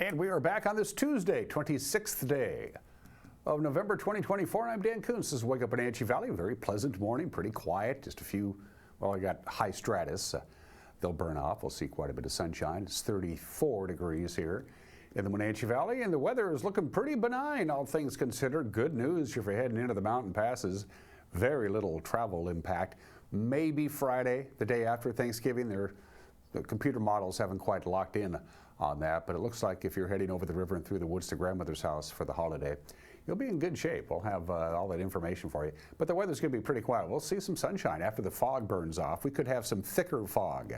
And we are back on this Tuesday, 26th day of November 2024. I'm Dan Kuntz. This is Wake Up Wenatchee Valley. Very pleasant morning, pretty quiet. Just a few, well, I got high stratus. They'll burn off. We'll see quite a bit of sunshine. It's 34 degrees here in the Wenatchee Valley, and the weather is looking pretty benign, all things considered. Good news if you're heading into the mountain passes. Very little travel impact. Maybe Friday, the day after Thanksgiving. The computer models haven't quite locked in on that, but it looks like if you're heading over the river and through the woods to grandmother's house for the holiday, you'll be in good shape. We'll have all that information for you. But the weather's going to be pretty quiet. We'll see some sunshine after the fog burns off. We could have some thicker fog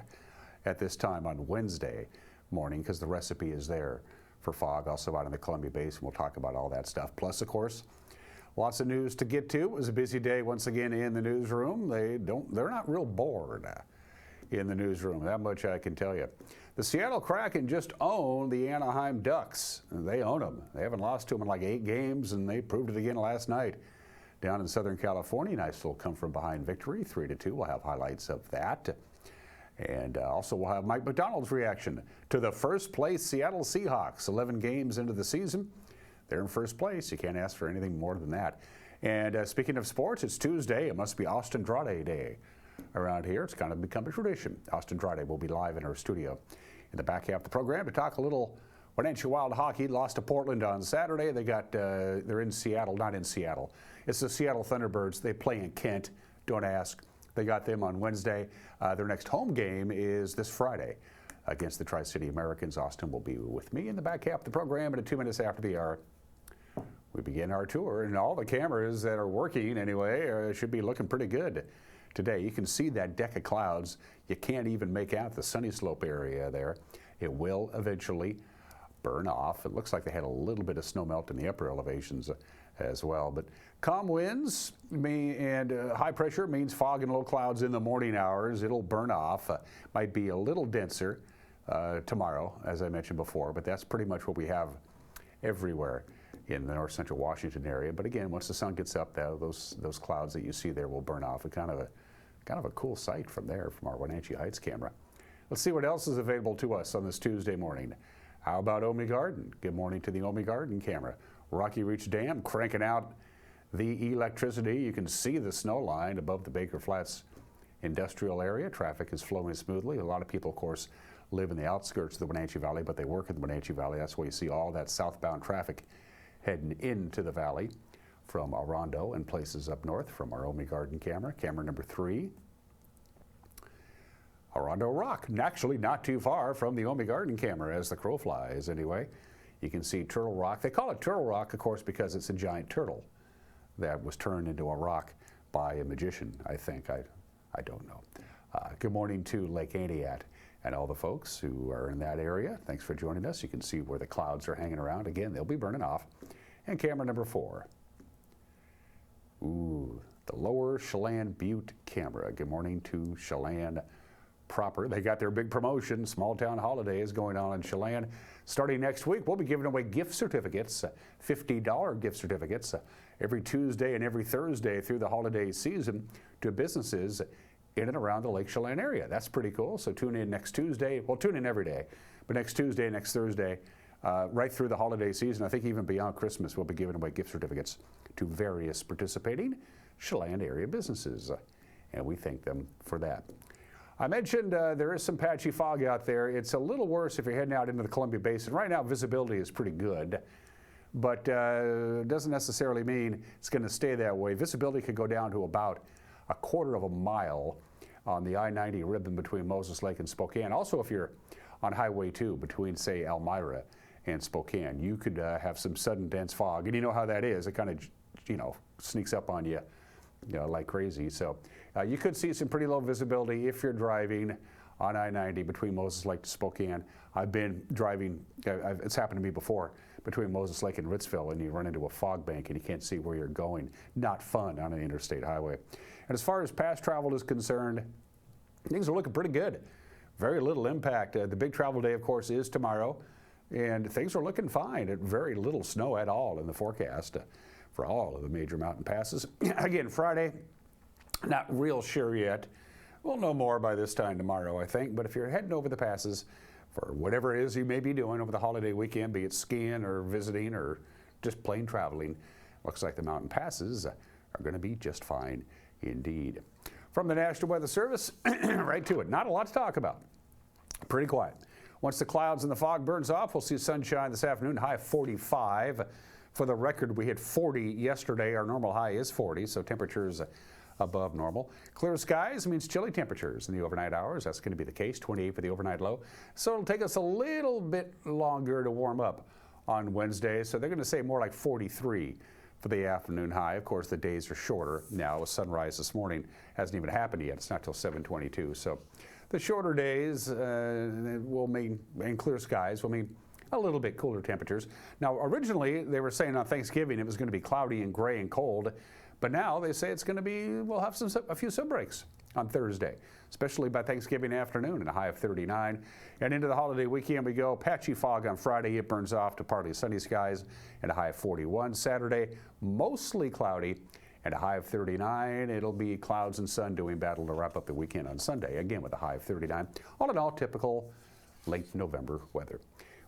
at this time on Wednesday morning because the recipe is there for fog, also out in the Columbia Basin. We'll talk about all that stuff. Plus, of course, lots of news to get to. It was a busy day once again in the newsroom. They're not real bored in the newsroom, that much I can tell you. The Seattle Kraken just own the Anaheim Ducks. They own them. They haven't lost to them in like 8 games, and they proved it again last night down in Southern California. Nice little come from behind victory, 3-2. We'll have highlights of that. And also we'll have Mike McDonald's reaction to the first place Seattle Seahawks. 11 games into the season, they're in first place. You can't ask for anything more than that. And speaking of sports, it's Tuesday. It must be Austin Drade Day around here. It's kind of become a tradition. Austin Drade will be live in our studio in the back half of the program to talk a little Wenatchee Wild hockey. Lost to Portland on Saturday. They're in Seattle, not in Seattle. It's the Seattle Thunderbirds. They play in Kent. Don't ask. They got them on Wednesday. Their next home game is this Friday against the Tri-City Americans. Austin will be with me in the back half of the program, and at 2 minutes after the hour, we begin our tour, and all the cameras that are working anyway should be looking pretty good today. You can see that deck of clouds. You can't even make out the Sunny Slope area there. It will eventually burn off. It looks like they had a little bit of snow melt in the upper elevations as well. But calm winds and high pressure means fog and low clouds in the morning hours. It'll burn off. Might be a little denser tomorrow, as I mentioned before, but that's pretty much what we have everywhere in the north central Washington area. But again, once the sun gets up, those clouds that you see there will burn off. Kind of a cool sight from there, from our Wenatchee Heights camera. Let's see what else is available to us on this Tuesday morning. How about Omi Garden? Good morning to the Omi Garden camera. Rocky Reach Dam cranking out the electricity. You can see the snow line above the Baker Flats industrial area. Traffic is flowing smoothly. A lot of people, of course, live in the outskirts of the Wenatchee Valley, but they work in the Wenatchee Valley. That's why you see all that southbound traffic heading into the valley from Orondo and places up north from our Omi Garden camera. Camera number 3. Orondo Rock, actually not too far from the Omi Garden camera as the crow flies anyway. You can see Turtle Rock. They call it Turtle Rock, of course, because it's a giant turtle that was turned into a rock by a magician, I think. I don't know. Good morning to Lake Aniat and all the folks who are in that area. Thanks for joining us. You can see where the clouds are hanging around. Again, they'll be burning off. And camera number 4. Ooh, the Lower Chelan Butte camera. Good morning to Chelan proper. They got their big promotion, small town holidays going on in Chelan. Starting next week, we'll be giving away gift certificates, $50 gift certificates, every Tuesday and every Thursday through the holiday season to businesses in and around the Lake Chelan area. That's pretty cool. So tune in next Tuesday. Well, tune in every day, but next Tuesday, next Thursday, right through the holiday season, I think even beyond Christmas, we'll be giving away gift certificates to various participating Chelan area businesses, and we thank them for that. I mentioned there is some patchy fog out there. It's a little worse if you're heading out into the Columbia Basin. Right now, visibility is pretty good, but doesn't necessarily mean it's going to stay that way. Visibility could go down to about a quarter of a mile on the I-90 ribbon between Moses Lake and Spokane. Also, if you're on Highway 2 between, say, Elmira and Spokane, you could have some sudden dense fog. And you know how that is. It kind of, sneaks up on you, like crazy. So you could see some pretty low visibility if you're driving on I-90 between Moses Lake to Spokane. I've been driving, it's happened to me before, between Moses Lake and Ritzville, and you run into a fog bank and you can't see where you're going. Not fun on an interstate highway. And as far as past travel is concerned, things are looking pretty good. Very little impact. The big travel day, of course, is tomorrow, and things are looking fine. Very little snow at all in the forecast for all of the major mountain passes. Again, Friday, not real sure yet. We'll know more by this time tomorrow, I think. But if you're heading over the passes, for whatever it is you may be doing over the holiday weekend, be it skiing or visiting or just plain traveling. Looks like the mountain passes are going to be just fine indeed. From the National Weather Service, right to it. Not a lot to talk about. Pretty quiet. Once the clouds and the fog burns off, we'll see sunshine this afternoon, high of 45. For the record, we hit 40 yesterday. Our normal high is 40, so temperatures above normal. Clear skies means chilly temperatures in the overnight hours. That's going to be the case, 28 for the overnight low. So it'll take us a little bit longer to warm up on Wednesday. So they're going to say more like 43 for the afternoon high. Of course, the days are shorter now. Sunrise this morning hasn't even happened yet. It's not till 7:22. So the shorter days will mean, and clear skies will mean a little bit cooler temperatures. Now, originally, they were saying on Thanksgiving it was going to be cloudy and gray and cold, but now they say it's going to be, we'll have a few subbreaks on Thursday, especially by Thanksgiving afternoon, and a high of 39. And into the holiday weekend we go. Patchy fog on Friday. It burns off to partly sunny skies and a high of 41. Saturday, mostly cloudy and a high of 39. It'll be clouds and sun doing battle to wrap up the weekend on Sunday, again with a high of 39. All in all, typical late November weather.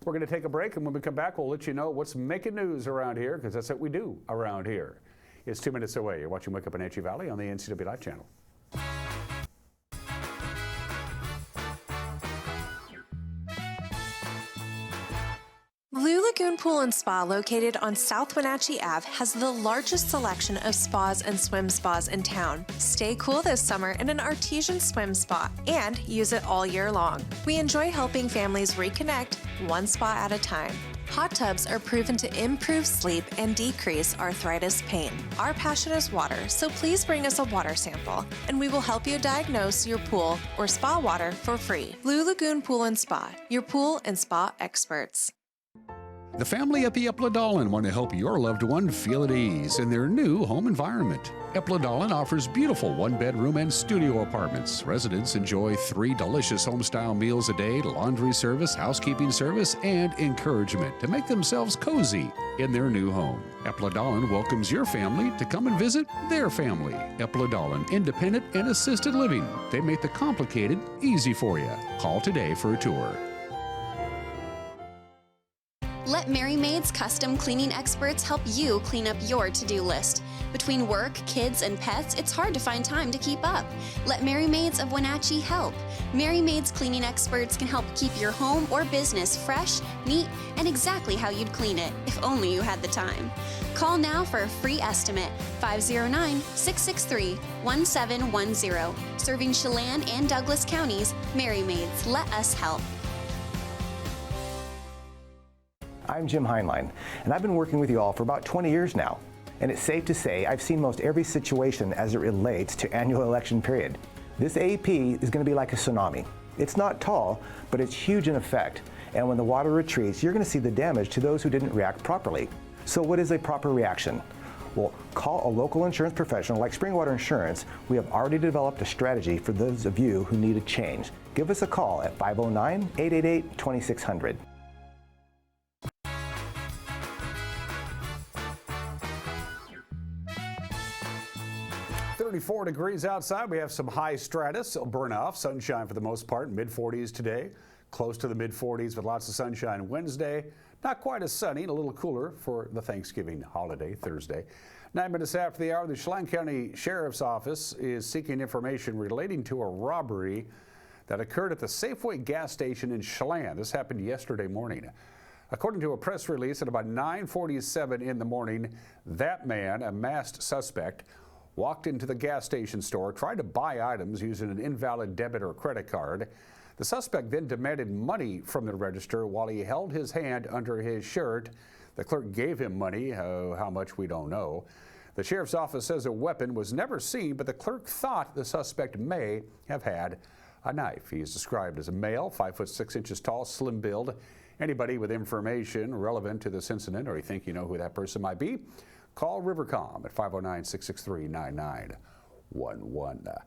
We're going to take a break, and when we come back, we'll let you know what's making news around here, because that's what we do around here. It's 2 minutes away. You're watching Wake Up Wenatchee Valley on the NCWLIFE channel. Blue Lagoon Pool and Spa, located on South Wenatchee Ave, has the largest selection of spas and swim spas in town. Stay cool this summer in an artesian swim spa and use it all year long. We enjoy helping families reconnect one spa at a time. Hot tubs are proven to improve sleep and decrease arthritis pain. Our passion is water, so please bring us a water sample, and we will help you diagnose your pool or spa water for free. Blue Lagoon Pool and Spa, your pool and spa experts. The family at the Epladolin want to help your loved one feel at ease in their new home environment. Epladolin offers beautiful one-bedroom and studio apartments. Residents enjoy 3 delicious home-style meals a day, laundry service, housekeeping service, and encouragement to make themselves cozy in their new home. Epladolin welcomes your family to come and visit their family. Epladolin, independent and assisted living. They make the complicated easy for you. Call today for a tour. Let Mary Maid's custom cleaning experts help you clean up your to-do list. Between work, kids, and pets, it's hard to find time to keep up. Let Mary Maids of Wenatchee help. Mary Maid's cleaning experts can help keep your home or business fresh, neat, and exactly how you'd clean it, if only you had the time. Call now for a free estimate, 509-663-1710. Serving Chelan and Douglas counties, Mary Maids, let us help. I'm Jim Heinlein, and I've been working with you all for about 20 years now. And it's safe to say I've seen most every situation as it relates to annual election period. This AEP is going to be like a tsunami. It's not tall, but it's huge in effect. And when the water retreats, you're going to see the damage to those who didn't react properly. So what is a proper reaction? Well, call a local insurance professional like Springwater Insurance. We have already developed a strategy for those of you who need a change. Give us a call at 509-888-2600. 34 degrees outside. We have some high stratus. It'll burn off. Sunshine for the most part. Mid-40s today. Close to the mid-40s with lots of sunshine Wednesday. Not quite as sunny and a little cooler for the Thanksgiving holiday Thursday. 9 minutes after the hour, the Chelan County Sheriff's Office is seeking information relating to a robbery that occurred at the Safeway gas station in Chelan. This happened yesterday morning. According to a press release at about 9:47 in the morning, that man, a masked suspect, walked into the gas station store, tried to buy items using an invalid debit or credit card. The suspect then demanded money from the register while he held his hand under his shirt. The clerk gave him money, how much we don't know. The sheriff's office says a weapon was never seen, but the clerk thought the suspect may have had a knife. He is described as a male, 5 foot 6 inches tall, slim build. Anybody with information relevant to this incident, or you think you know who that person might be, call Rivercom at 509-663-9911.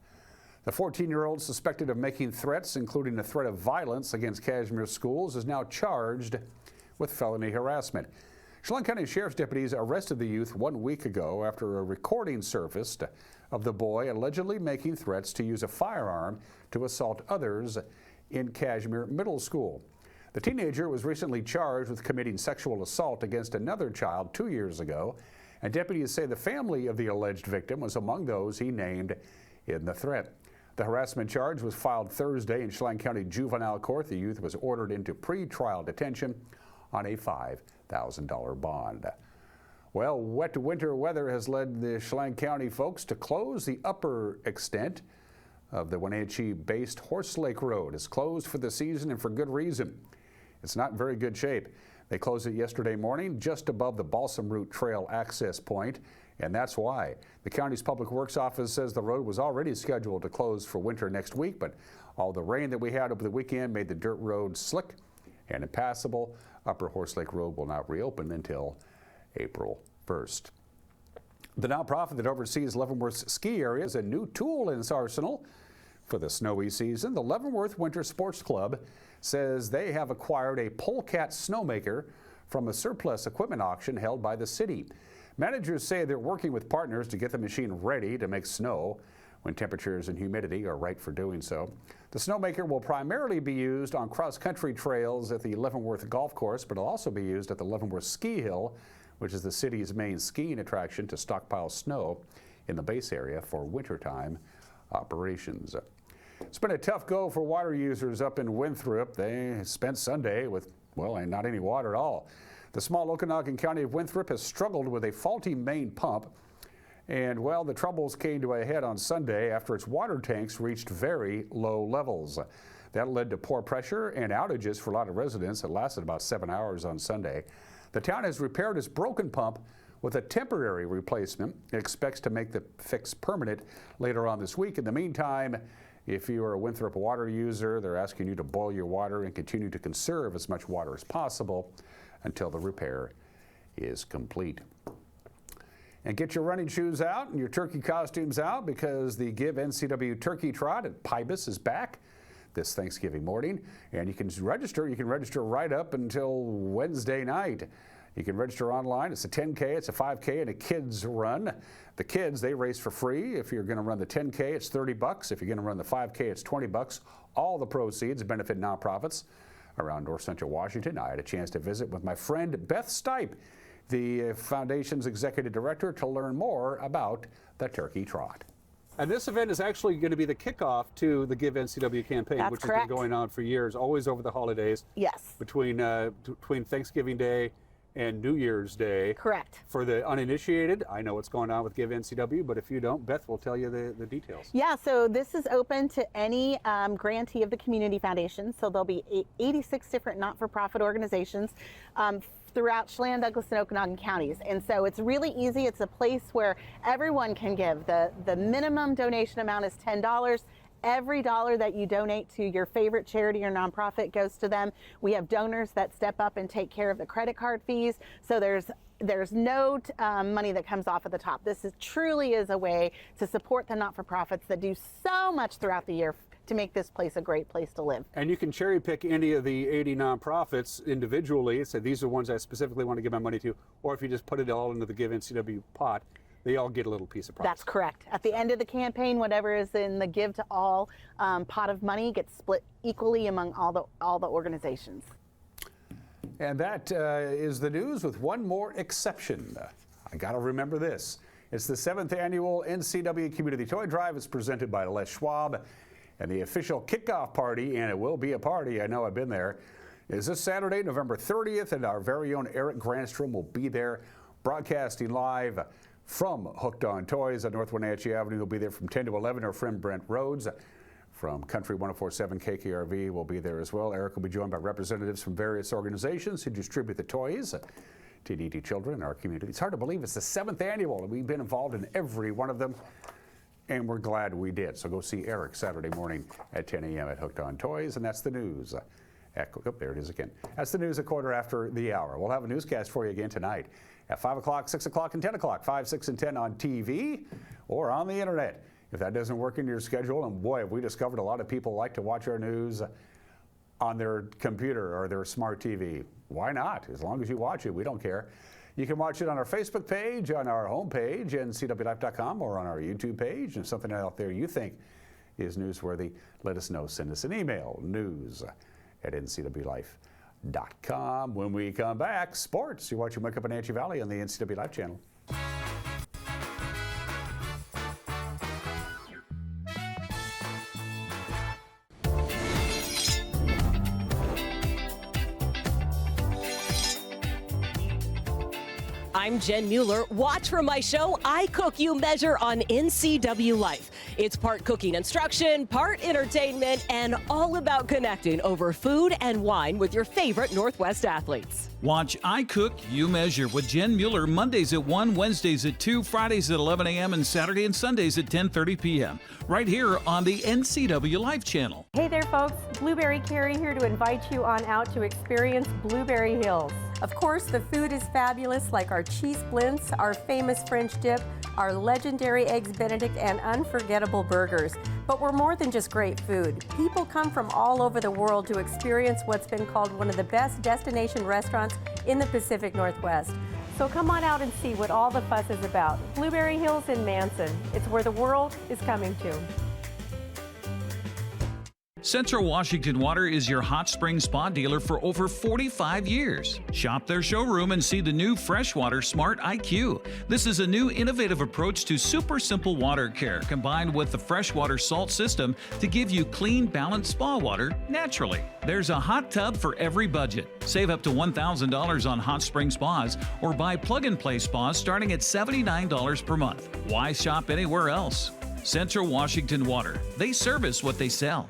The 14-year-old suspected of making threats, including a threat of violence against Cashmere schools, is now charged with felony harassment. Chelan County Sheriff's deputies arrested the youth 1 week ago after a recording surfaced of the boy allegedly making threats to use a firearm to assault others in Cashmere Middle School. The teenager was recently charged with committing sexual assault against another child 2 years ago, and deputies say the family of the alleged victim was among those he named in the threat. The harassment charge was filed Thursday in Chelan County Juvenile Court. The youth was ordered into pre-trial detention on a $5,000 bond. Well, wet winter weather has led the Chelan County folks to close the upper extent of the Wenatchee-based Horse Lake Road. It's closed for the season and for good reason. It's not in very good shape. They closed it yesterday morning just above the Balsam Route Trail access point, and that's why. The county's Public Works office says the road was already scheduled to close for winter next week, but all the rain that we had over the weekend made the dirt road slick and impassable. Upper Horse Lake Road will not reopen until April 1st. The nonprofit that oversees Leavenworth's ski area is a new tool in its arsenal for the snowy season. The Leavenworth Winter Sports Club says they have acquired a polecat snowmaker from a surplus equipment auction held by the city. Managers say they're working with partners to get the machine ready to make snow when temperatures and humidity are right for doing so. The snowmaker will primarily be used on cross-country trails at the Leavenworth Golf Course, but it'll also be used at the Leavenworth Ski Hill, which is the city's main skiing attraction, to stockpile snow in the base area for wintertime operations. It's been a tough go for water users up in Winthrop. They spent Sunday with, well, not any water at all. The small Okanagan County of Winthrop has struggled with a faulty main pump, and, well, the troubles came to a head on Sunday after its water tanks reached very low levels. That led to poor pressure and outages for a lot of residents. It lasted about 7 hours on Sunday. The town has repaired its broken pump with a temporary replacement. It expects to make the fix permanent later on this week. In the meantime, if you are a Winthrop water user, they're asking you to boil your water and continue to conserve as much water as possible until the repair is complete. And get your running shoes out and your turkey costumes out, because the Give NCW Turkey Trot at Pybus is back this Thanksgiving morning, and you can register. You can register right up until Wednesday night. You can register online. It's a 10K, it's a 5K, and a kids run. The kids, they race for free. If you're going to run the 10K, it's $30. If you're going to run the 5K, it's $20. All the proceeds benefit nonprofits around North Central Washington. I had a chance to visit with my friend Beth Stipe, the foundation's executive director, to learn more about the Turkey Trot. And this event is actually going to be the kickoff to the Give NCW campaign, That's which correct. has been going on for years, always over the holidays. Yes. Between Thanksgiving Day and New Year's Day. Correct. For the uninitiated, I know what's going on with Give NCW, but if you don't, Beth will tell you the details. Yeah, so this is open to any grantee of the Community Foundation. So there'll be 86 different not-for-profit organizations throughout Chelan, Douglas, and Okanagan counties. And so it's really easy. It's a place where everyone can give. The minimum donation amount is $10. Every dollar that you donate to your favorite charity or nonprofit goes to them. We have donors that step up and take care of the credit card fees. So there's no money that comes off at the top. This truly is a way to support the not-for-profits that do so much throughout the year to make this place a great place to live. And you can cherry pick any of the 80 nonprofits individually. So these are ones I specifically want to give my money to. Or if you just put it all into the Give NCW pot, they all get a little piece of profit. That's correct. At the end of the campaign, whatever is in the Give to All pot of money gets split equally among all the organizations. And that is the news, with one more exception. I got to remember this. It's the 7th annual NCW Community Toy Drive. It's presented by Les Schwab. And the official kickoff party, and it will be a party, I know, I've been there, is this Saturday, November 30th, and our very own Eric Granstrom will be there broadcasting live from Hooked on Toys on North Wenatchee Avenue. He'll be there from 10 to 11. Our friend Brent Rhodes from Country 104.7 KKRV will be there as well. Eric will be joined by representatives from various organizations who distribute the toys to needy children in our community. It's hard to believe it's the 7th annual, and we've been involved in every one of them, and we're glad we did. So go see Eric Saturday morning at 10 a.m. at Hooked on Toys, and that's the news. There it is again. That's the news at quarter after the hour. We'll have a newscast for you again tonight at 5 o'clock, 6 o'clock, and 10 o'clock, 5, 6, and 10 on TV or on the internet. If that doesn't work in your schedule, and boy, have we discovered a lot of people like to watch our news on their computer or their smart TV. Why not? As long as you watch it, we don't care. You can watch it on our Facebook page, on our homepage, NCWLIFE.com, or on our YouTube page. If something out there you think is newsworthy, let us know. Send us an email, news@NCWLIFE.com. NCWLIFE.com. When we come back, sports. You're watching Wake Up Wenatchee Valley on the NCWLIFE channel. I'm Jen Mueller. Watch for my show, I Cook, You Measure on NCWLIFE. It's part cooking instruction, part entertainment, and all about connecting over food and wine with your favorite Northwest athletes. Watch I Cook, You Measure with Jen Mueller Mondays at 1, Wednesdays at 2, Fridays at 11 a.m., and Saturday and Sundays at 10:30 p.m. right here on the NCWLIFE channel. Hey there, folks. Blueberry Carrie here to invite you on out to experience Blueberry Hills. Of course, the food is fabulous, like our cheese splints, our famous French dip, our legendary Eggs Benedict, and unforgettable burgers. But we're more than just great food. People come from all over the world to experience what's been called one of the best destination restaurants in the Pacific Northwest. So come on out and see what all the fuss is about. Blueberry Hills in Manson. It's where the world is coming to. Central Washington Water is your hot spring spa dealer for over 45 years. Shop their showroom and see the new Freshwater Smart IQ. This is a new innovative approach to super simple water care combined with the freshwater salt system to give you clean, balanced spa water naturally. There's a hot tub for every budget. Save up to $1,000 on hot spring spas or buy plug-and-play spas starting at $79 per month. Why shop anywhere else? Central Washington Water. They service what they sell.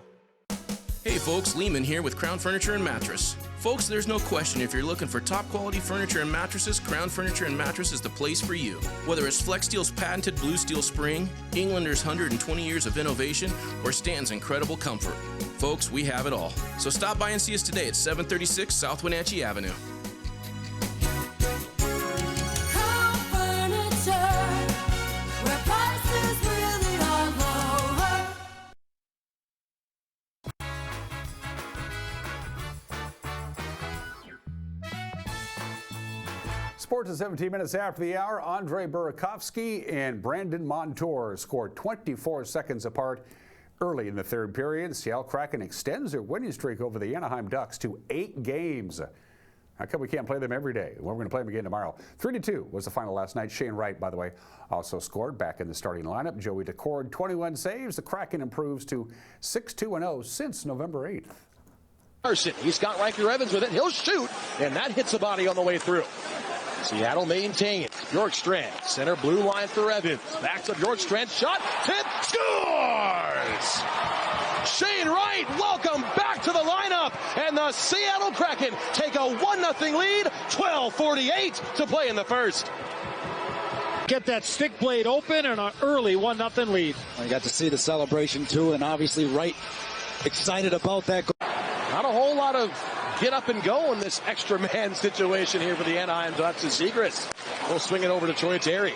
Hey folks, Lehman here with Crown Furniture and Mattress. Folks, there's no question if you're looking for top quality furniture and mattresses, Crown Furniture and Mattress is the place for you. Whether it's Flex Steel's patented blue steel spring, Englander's 120 years of innovation, or Stan's incredible comfort. Folks, we have it all. So stop by and see us today at 736 South Wenatchee Avenue. Sports at 17 minutes after the hour. Andre Burakovsky and Brandon Montour scored 24 seconds apart early in the third period. Seattle Kraken extends their winning streak over the Anaheim Ducks to 8 games. How come we can't play them every day? Well, we're going to play them again tomorrow. 3-2 was the final last night. Shane Wright, by the way, also scored back in the starting lineup. Joey Decord, 21 saves. The Kraken improves to 6-2-0 since November 8th. Carson, he's got Riker Evans with it. He'll shoot, and that hits the body on the way through. Seattle maintains. Bjorkstrand, center blue line for Evans. Backs up Bjorkstrand, shot, tip, scores! Shane Wright, welcome back to the lineup. And the Seattle Kraken take a 1-0 lead, 12:48 to play in the first. Get that stick blade open and an early 1-0 lead. I got to see the celebration too, and obviously Wright excited about that goal. Not a whole lot of get up and go in this extra man situation here for the Anaheim Ducks. And Zegras will swing it over to Troy Terry.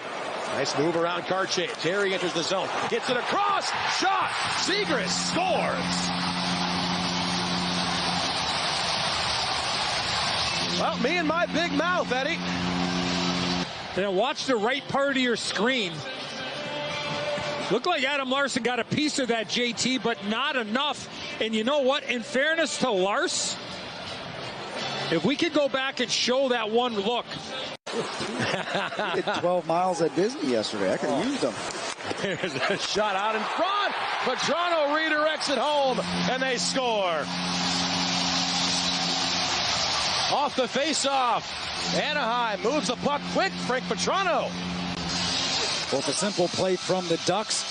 Nice move around Karche. Terry enters the zone. Gets it across. Shot. Zegras scores. Well, me and my big mouth, Eddie. Now watch the right part of your screen. Looked like Adam Larson got a piece of that, JT, but not enough. And you know what? In fairness to Lars, if we could go back and show that one look. He did 12 miles at Disney yesterday. I could have used them. There's a shot out in front. Petrano redirects it home, and they score. Off the face-off. Anaheim moves the puck quick. Frank Petrano. Well, it's a simple play from the Ducks.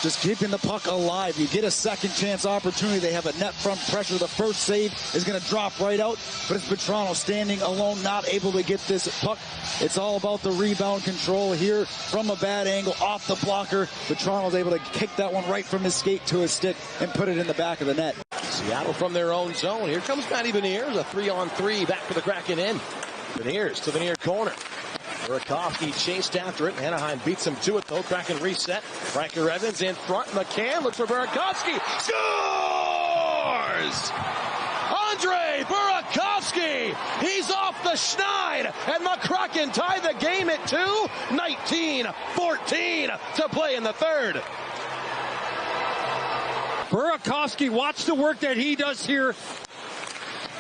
Just keeping the puck alive. You get a second chance opportunity. They have a net front pressure. The first save is going to drop right out, but it's Petrano standing alone, not able to get this puck. It's all about the rebound control here from a bad angle off the blocker. Petrano's able to kick that one right from his skate to his stick and put it in the back of the net. Seattle from their own zone. Here comes Matty Beniers, a 3-on-3 back for the Kraken in. Beniers to the near corner. Burakovsky chased after it. Anaheim beats him to it, though. Kraken reset. Riker Evans in front. McCann looks for Burakovsky. Scores! Andre Burakovsky! He's off the schneid, and the Kraken tie the game at 2. 19-14 to play in the third. Burakovsky, watch the work that he does here.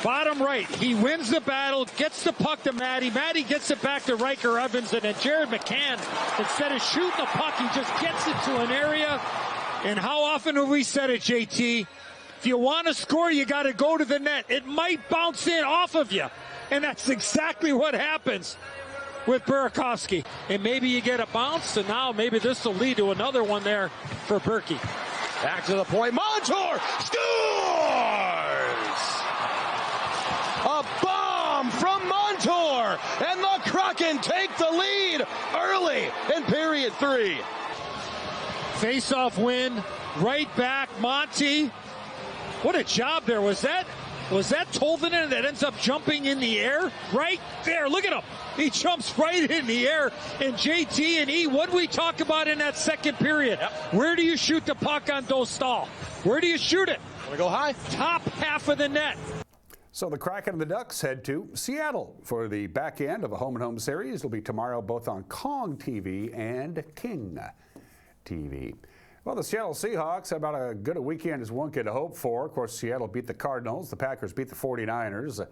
Bottom right, he wins the battle, gets the puck to Matty. Matty gets it back to Riker Evans, and then Jared McCann, instead of shooting the puck, he just gets it to an area. And how often have we said it, JT? If you want to score, you got to go to the net. It might bounce in off of you. And that's exactly what happens with Burakovsky. And maybe you get a bounce, and now maybe this will lead to another one there for Berkey. Back to the point. Montour scores! A bomb from Montour, and the Kraken take the lead early in period 3. Face-off win, right back, Monty. What a job there. Was that Tolvanen that ends up jumping in the air? Right there, look at him. He jumps right in the air. And JT and E, what did we talk about in that second period? Yep. Where do you shoot the puck on Dostal? Where do you shoot it? We go high. Top half of the net. So the Kraken and the Ducks head to Seattle for the back end of a home-and-home series. It'll be tomorrow both on Kong TV and King TV. Well, the Seattle Seahawks have about as good a weekend as one could hope for. Of course, Seattle beat the Cardinals. The Packers beat the 49ers.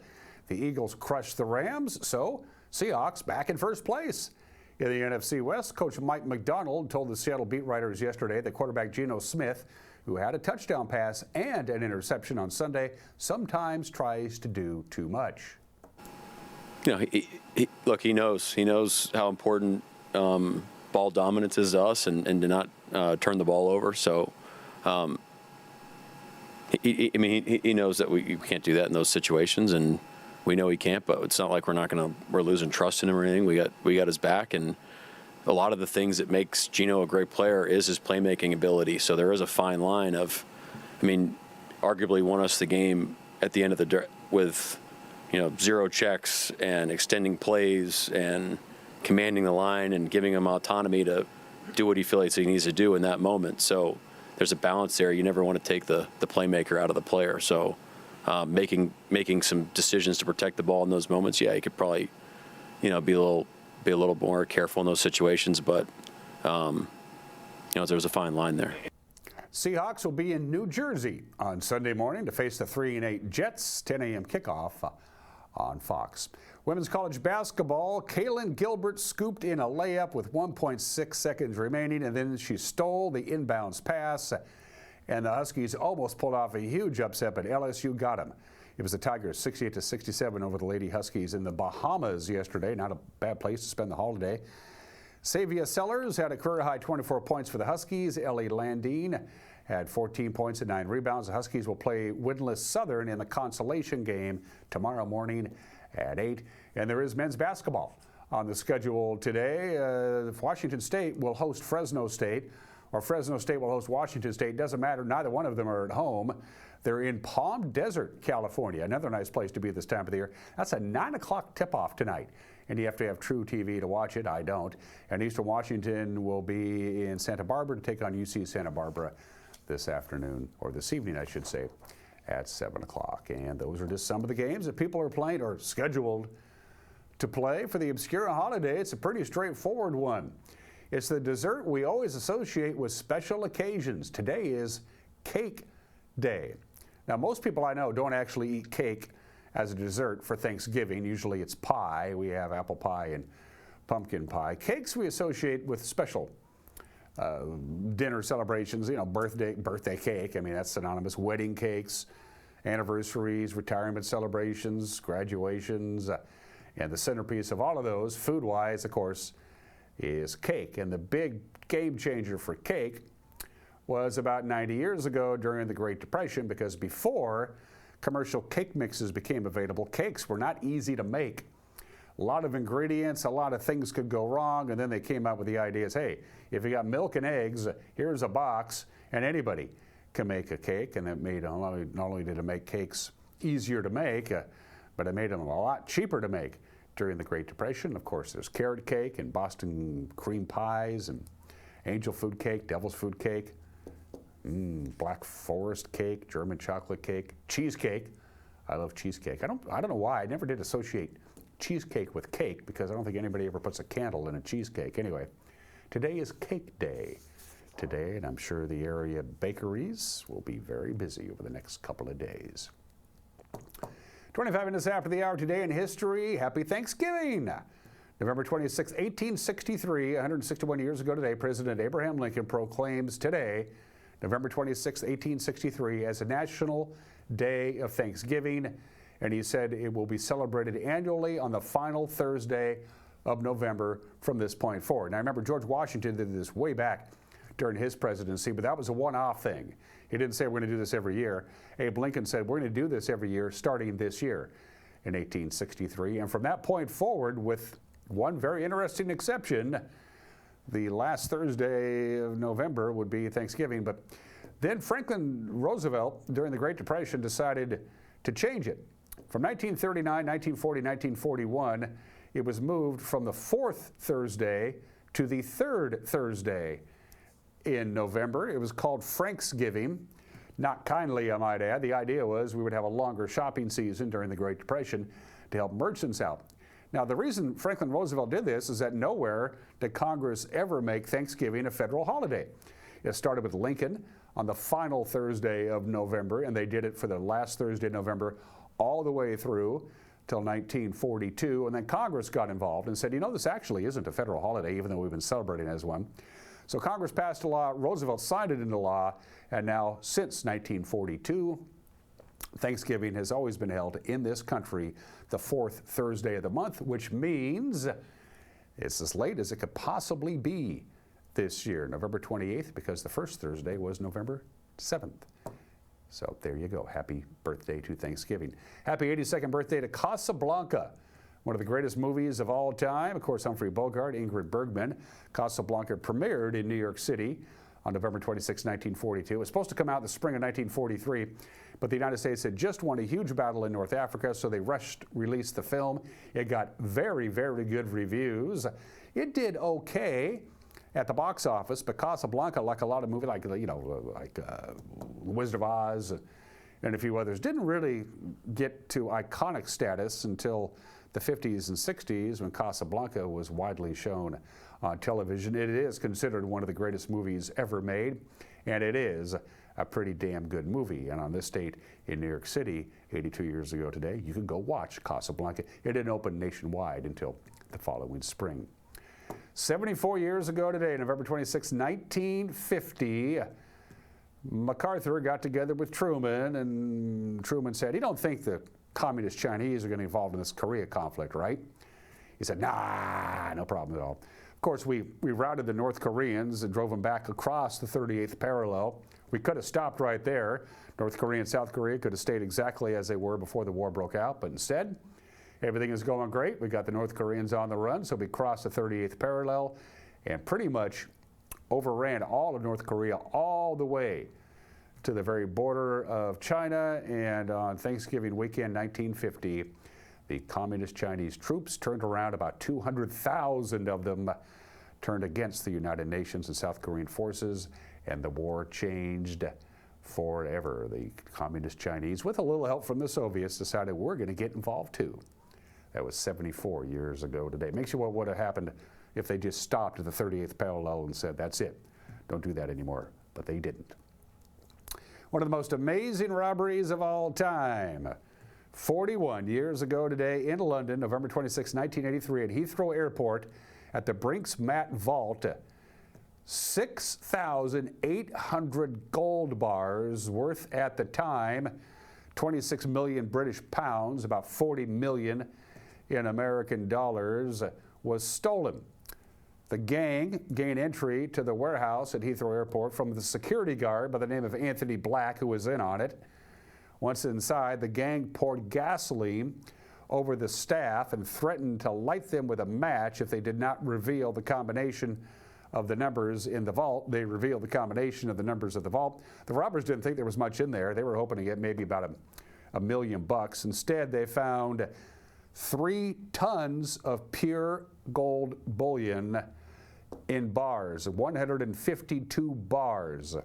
The Eagles crushed the Rams. So Seahawks back in first place. In the NFC West, Coach Mike McDonald told the Seattle beat writers yesterday that quarterback Geno Smith, who had a touchdown pass and an interception on Sunday, sometimes tries to do too much. You know, look, he knows how important ball dominance is to us, and to not turn the ball over. So, he knows that we can't do that in those situations, and we know he can't. But it's not like we're losing trust in him or anything. We got his back, and a lot of the things that makes Geno a great player is his playmaking ability. So there is a fine line of, arguably won us the game at the end of the with, zero checks and extending plays and commanding the line and giving him autonomy to do what he feels he needs to do in that moment. So there's a balance there. You never want to take the playmaker out of the player. So making some decisions to protect the ball in those moments, yeah, you could probably, be a little more careful in those situations. But there was a fine line there. Seahawks will be in New Jersey on Sunday morning to face the 3-8 Jets. 10 a.m. kickoff on Fox. Women's college basketball, Kaylin Gilbert scooped in a layup with 1.6 seconds remaining, and then she stole the inbounds pass, and the Huskies almost pulled off a huge upset, but LSU got them. It was the Tigers 68-67 over the Lady Huskies in the Bahamas yesterday. Not a bad place to spend the holiday. Savia Sellers had a career-high 24 points for the Huskies. Ellie Landine had 14 points and 9 rebounds. The Huskies will play winless Southern in the consolation game tomorrow morning at 8. And there is men's basketball on the schedule today. Washington State will host Fresno State, or Fresno State will host Washington State. Doesn't matter. Neither one of them are at home. They're in Palm Desert, California. Another nice place to be this time of the year. That's a 9 o'clock tip-off tonight. And you have to have True TV to watch it. I don't. And Eastern Washington will be in Santa Barbara to take on UC Santa Barbara this afternoon, or this evening, I should say, at 7 o'clock. And those are just some of the games that people are playing or scheduled to play for the Obscura holiday. It's a pretty straightforward one. It's the dessert we always associate with special occasions. Today is Cake Day. Now, most people I know don't actually eat cake as a dessert for Thanksgiving. Usually it's pie. We have apple pie and pumpkin pie. Cakes we associate with special dinner celebrations, birthday cake. That's synonymous. Wedding cakes, anniversaries, retirement celebrations, graduations, and the centerpiece of all of those, food-wise, of course, is cake. And the big game changer for cake was about 90 years ago during the Great Depression, because before commercial cake mixes became available, cakes were not easy to make. A lot of ingredients, a lot of things could go wrong, and then they came out with the ideas, hey, if you got milk and eggs, here's a box, and anybody can make a cake. And it made, not only did it make cakes easier to make, but it made them a lot cheaper to make during the Great Depression. Of course, there's carrot cake and Boston cream pies and angel food cake, devil's food cake, Black Forest cake, German chocolate cake, cheesecake. I love cheesecake. I don't know why. I never did associate cheesecake with cake, because I don't think anybody ever puts a candle in a cheesecake. Anyway, today is Cake Day today, and I'm sure the area bakeries will be very busy over the next couple of days. 25 minutes after the hour today in history, happy Thanksgiving. November 26, 1863, 161 years ago today, President Abraham Lincoln proclaims today, November 26, 1863, as a National Day of Thanksgiving. And he said it will be celebrated annually on the final Thursday of November from this point forward. Now, I remember George Washington did this way back during his presidency, but that was a one-off thing. He didn't say we're going to do this every year. Abe Lincoln said we're going to do this every year starting this year in 1863. And from that point forward, with one very interesting exception, the last Thursday of November would be Thanksgiving. But then Franklin Roosevelt, during the Great Depression, decided to change it. From 1939, 1940, 1941, it was moved from the fourth Thursday to the third Thursday in November. It was called Franksgiving. Not kindly, I might add. The idea was we would have a longer shopping season during the Great Depression to help merchants out. Now, the reason Franklin Roosevelt did this is that nowhere did Congress ever make Thanksgiving a federal holiday. It started with Lincoln on the final Thursday of November, and they did it for the last Thursday of November all the way through till 1942. And then Congress got involved and said, you know, this actually isn't a federal holiday, even though we've been celebrating it as one. So Congress passed a law, Roosevelt signed it into law, and now since 1942, Thanksgiving has always been held in this country the fourth Thursday of the month, which means it's as late as it could possibly be this year, November 28th, because the first Thursday was November 7th. So there you go. Happy birthday to Thanksgiving. Happy 82nd birthday to Casablanca, one of the greatest movies of all time. Of course, Humphrey Bogart, Ingrid Bergman. Casablanca premiered in New York City on November 26, 1942. It was supposed to come out in the spring of 1943, but the United States had just won a huge battle in North Africa, so they released the film. It got very, very good reviews. It did okay at the box office, but Casablanca, like a lot of movies, like Wizard of Oz and a few others, didn't really get to iconic status until the 50s and 60s when Casablanca was widely shown on television. It is considered one of the greatest movies ever made, and it is a pretty damn good movie. And on this date in New York City, 82 years ago today, you can go watch Casablanca. It didn't open nationwide until the following spring. 74 years ago today, November 26, 1950, MacArthur got together with Truman, and Truman said, you don't think the communist Chinese are going to get involved in this Korea conflict, right? He said, nah, no problem at all. Of course, we routed the North Koreans and drove them back across the 38th parallel. We could have stopped right there. North Korea and South Korea could have stayed exactly as they were before the war broke out, but instead, everything is going great. We got the North Koreans on the run, so we crossed the 38th parallel and pretty much overran all of North Korea all the way to the very border of China. And on Thanksgiving weekend 1950, the communist Chinese troops turned around. About 200,000 of them turned against the United Nations and South Korean forces, and the war changed forever. The communist Chinese, with a little help from the Soviets, decided we're going to get involved too. That was 74 years ago today. Makes you what would have happened if they just stopped at the 38th parallel and said, that's it, don't do that anymore. But they didn't. One of the most amazing robberies of all time. 41 years ago today in London, November 26, 1983, at Heathrow Airport at the Brinks-Mat Vault, 6,800 gold bars worth at the time 26 million British pounds, about 40 million in American dollars, was stolen. The gang gained entry to the warehouse at Heathrow Airport from the security guard by the name of Anthony Black, who was in on it. Once inside, the gang poured gasoline over the staff and threatened to light them with a match if they did not reveal the combination of the numbers in the vault. They revealed the combination of the numbers of the vault. The robbers didn't think there was much in there. They were hoping to get maybe about $1 million. Instead, they found 3 tons of pure gold bullion in bars, 152 bars,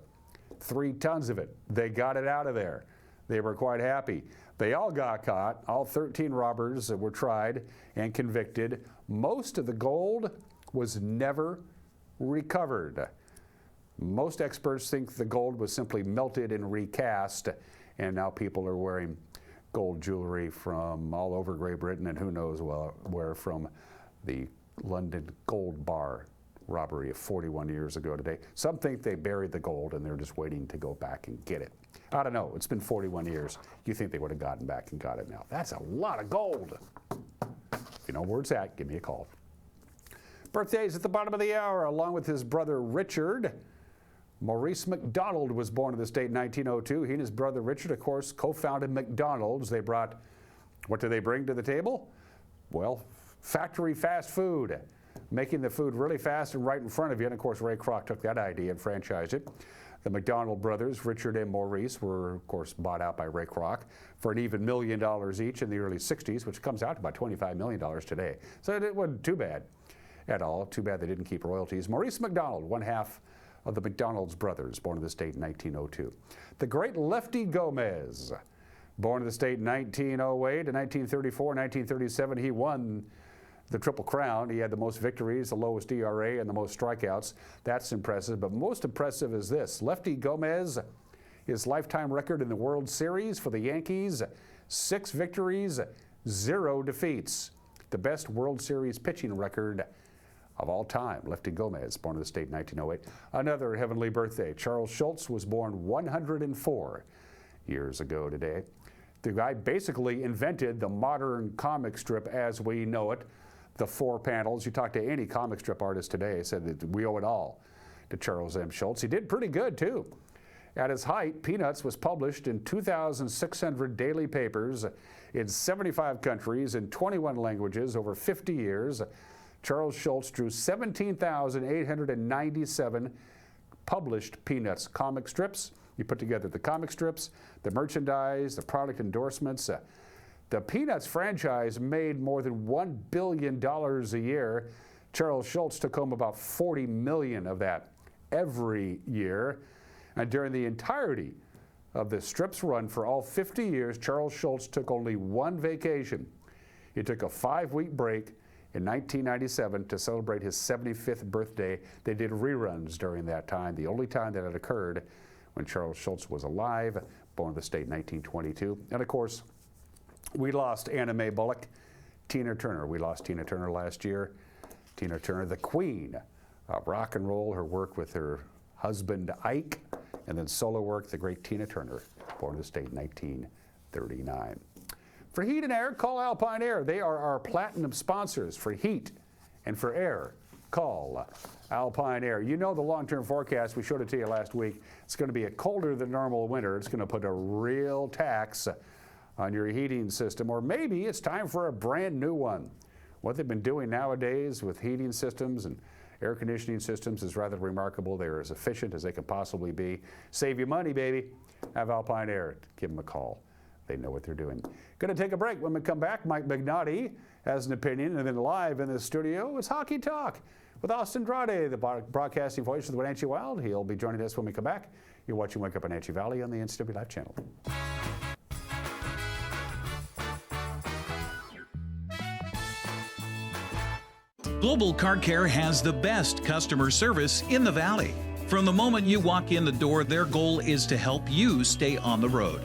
3 tons of it. They got it out of there. They were quite happy. They all got caught. All 13 robbers were tried and convicted. Most of the gold was never recovered. Most experts think the gold was simply melted and recast, and now people are wearing gold jewelry from all over Great Britain and who knows where, from the London Gold Bar robbery of 41 years ago today. Some think they buried the gold and they're just waiting to go back and get it. I don't know. It's been 41 years. You think they would have gotten back and got it now. That's a lot of gold. If you know where it's at, give me a call. Birthdays at the bottom of the hour, along with his brother Richard. Maurice McDonald was born in the state in 1902. He and his brother Richard, of course, co-founded McDonald's. They brought, what do they bring to the table? Well, factory fast food, making the food really fast and right in front of you. And of course, Ray Kroc took that idea and franchised it. The McDonald brothers, Richard and Maurice, were of course bought out by Ray Kroc for an even $1 million each in the early 60s, which comes out to about $25 million today. So it wasn't too bad at all. Too bad they didn't keep royalties. Maurice McDonald, one half of the McDonald's brothers, born in the state in 1902. The great Lefty Gomez, born in the state in 1908 and 1934, 1937, he won the Triple Crown. He had the most victories, the lowest ERA, and the most strikeouts. That's impressive, but most impressive is this. Lefty Gomez, his lifetime record in the World Series for the Yankees, 6 victories, 0 defeats. The best World Series pitching record of all time. Lefty Gomez, born in the state in 1908. Another heavenly birthday. Charles Schulz was born 104 years ago today. The guy basically invented the modern comic strip as we know it. The 4 panels. You talk to any comic strip artist today, said that we owe it all to Charles M. Schulz. He did pretty good too. At his height, Peanuts was published in 2,600 daily papers in 75 countries in 21 languages over 50 years. Charles Schulz drew 17,897 published Peanuts comic strips. You put together the comic strips, the merchandise, the product endorsements. The Peanuts franchise made more than $1 billion a year. Charles Schulz took home about $40 million of that every year. And during the entirety of the strip's run for all 50 years, Charles Schulz took only one vacation. He took a 5-week break in 1997 to celebrate his 75th birthday. They did reruns during that time, the only time that had occurred when Charles Schulz was alive, born in the state in 1922. And of course, we lost Anna Mae Bullock, Tina Turner. We lost Tina Turner last year. Tina Turner, the queen of rock and roll, her work with her husband Ike, and then solo work, the great Tina Turner, born in the state in 1939. For heat and air, call Alpine Air. They are our platinum sponsors for heat and for air. Call Alpine Air. You know the long-term forecast, we showed it to you last week. It's going to be a colder than normal winter. It's going to put a real tax on your heating system, or maybe it's time for a brand new one. What they've been doing nowadays with heating systems and air conditioning systems is rather remarkable. They're as efficient as they can possibly be. Save you money, baby. Have Alpine Air. Give them a call. They know what they're doing. Going to take a break. When we come back, Mike Magnotti has an opinion, and then live in the studio is Hockey Talk with Austin Drade, the broadcasting voice of the Wenatchee Wild. He'll be joining us when we come back. You're watching Wake Up Wenatchee Valley on the NCWLIFE channel. Global Car Care has the best customer service in the Valley. From the moment you walk in the door, their goal is to help you stay on the road,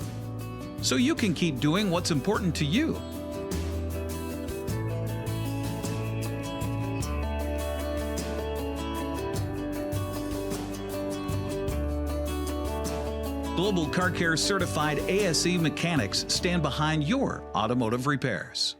so you can keep doing what's important to you. Global Car Care certified ASE mechanics stand behind your automotive repairs.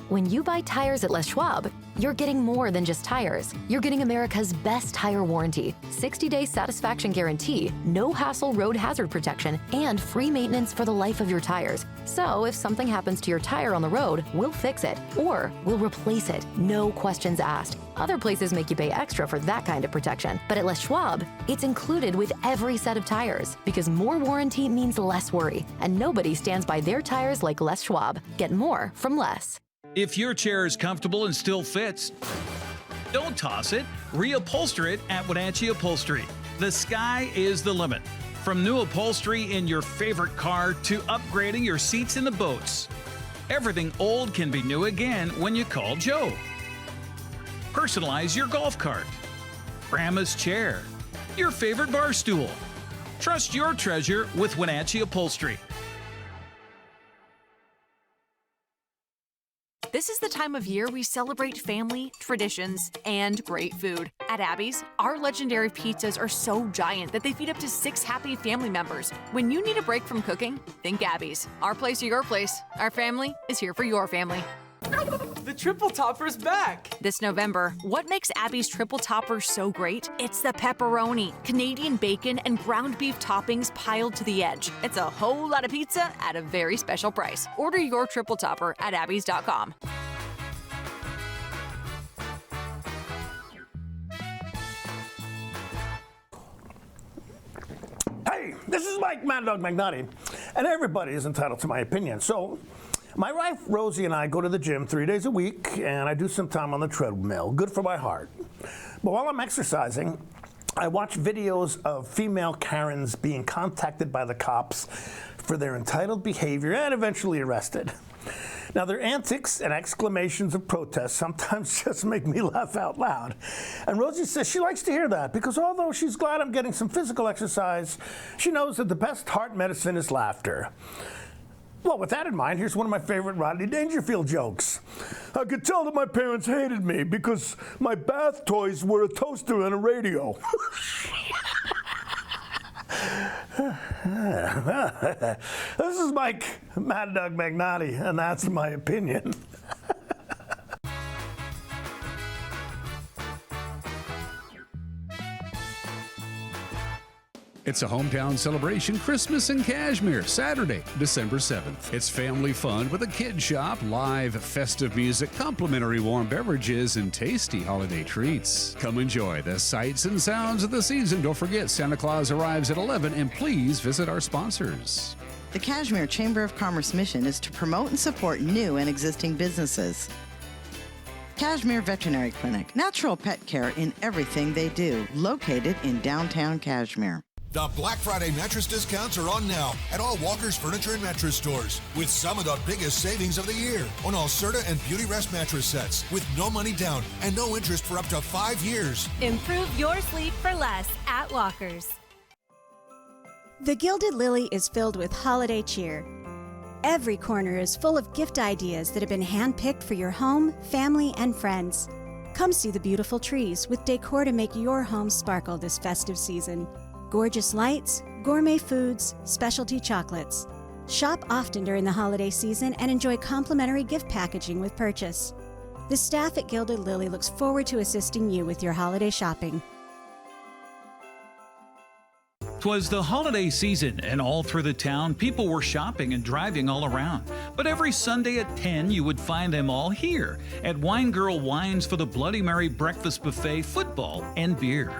When you buy tires at Les Schwab, you're getting more than just tires. You're getting America's best tire warranty, 60-day satisfaction guarantee, no hassle road hazard protection, and free maintenance for the life of your tires. So if something happens to your tire on the road, we'll fix it, or we'll replace it, no questions asked. Other places make you pay extra for that kind of protection, but at Les Schwab, it's included with every set of tires, because more warranty means less worry, and nobody stands by their tires like Les Schwab. Get more from Les. If your chair is comfortable and still fits, don't toss it. Reupholster it at Wenatchee Upholstery. The sky is the limit. From new upholstery in your favorite car to upgrading your seats in the boats. Everything old can be new again when you call Joe. Personalize your golf cart, grandma's chair, your favorite bar stool. Trust your treasure with Wenatchee Upholstery. This is the time of year we celebrate family, traditions, and great food. At Abby's, our legendary pizzas are so giant that they feed up to 6 happy family members. When you need a break from cooking, think Abby's. Our place or your place. Our family is here for your family. The Triple Topper's back! This November, what makes Abby's Triple Topper so great? It's the pepperoni, Canadian bacon, and ground beef toppings piled to the edge. It's a whole lot of pizza at a very special price. Order your Triple Topper at abbys.com. Hey, this is Mike Mad Dog Magnotti, and everybody is entitled to my opinion. So, my wife Rosie and I go to the gym 3 days a week, and I do some time on the treadmill. Good for my heart. But while I'm exercising, I watch videos of female Karens being contacted by the cops for their entitled behavior and eventually arrested. Now, their antics and exclamations of protest sometimes just make me laugh out loud. And Rosie says she likes to hear that because although she's glad I'm getting some physical exercise, she knows that the best heart medicine is laughter. Well, with that in mind, here's one of my favorite Rodney Dangerfield jokes. I could tell that my parents hated me because my bath toys were a toaster and a radio. This is Mike Mad Dog Magnotti, and that's my opinion. It's a hometown celebration Christmas in Cashmere, Saturday, December 7th. It's family fun with a kid shop, live festive music, complimentary warm beverages, and tasty holiday treats. Come enjoy the sights and sounds of the season. Don't forget, Santa Claus arrives at 11, and please visit our sponsors. The Cashmere Chamber of Commerce mission is to promote and support new and existing businesses. Cashmere Veterinary Clinic, natural pet care in everything they do, located in downtown Cashmere. The Black Friday mattress discounts are on now at all Walker's Furniture and Mattress stores, with some of the biggest savings of the year on all Serta and Beauty Rest mattress sets, with no money down and no interest for up to 5 years. Improve your sleep for less at Walker's. The Gilded Lily is filled with holiday cheer. Every corner is full of gift ideas that have been handpicked for your home, family, and friends. Come see the beautiful trees with decor to make your home sparkle this festive season. Gorgeous lights, gourmet foods, specialty chocolates. Shop often during the holiday season and enjoy complimentary gift packaging with purchase. The staff at Gilded Lily looks forward to assisting you with your holiday shopping. 'Twas the holiday season, and all through the town, people were shopping and driving all around. But every Sunday at 10, you would find them all here at Wine Girl Wines for the Bloody Mary breakfast buffet, football, and beer.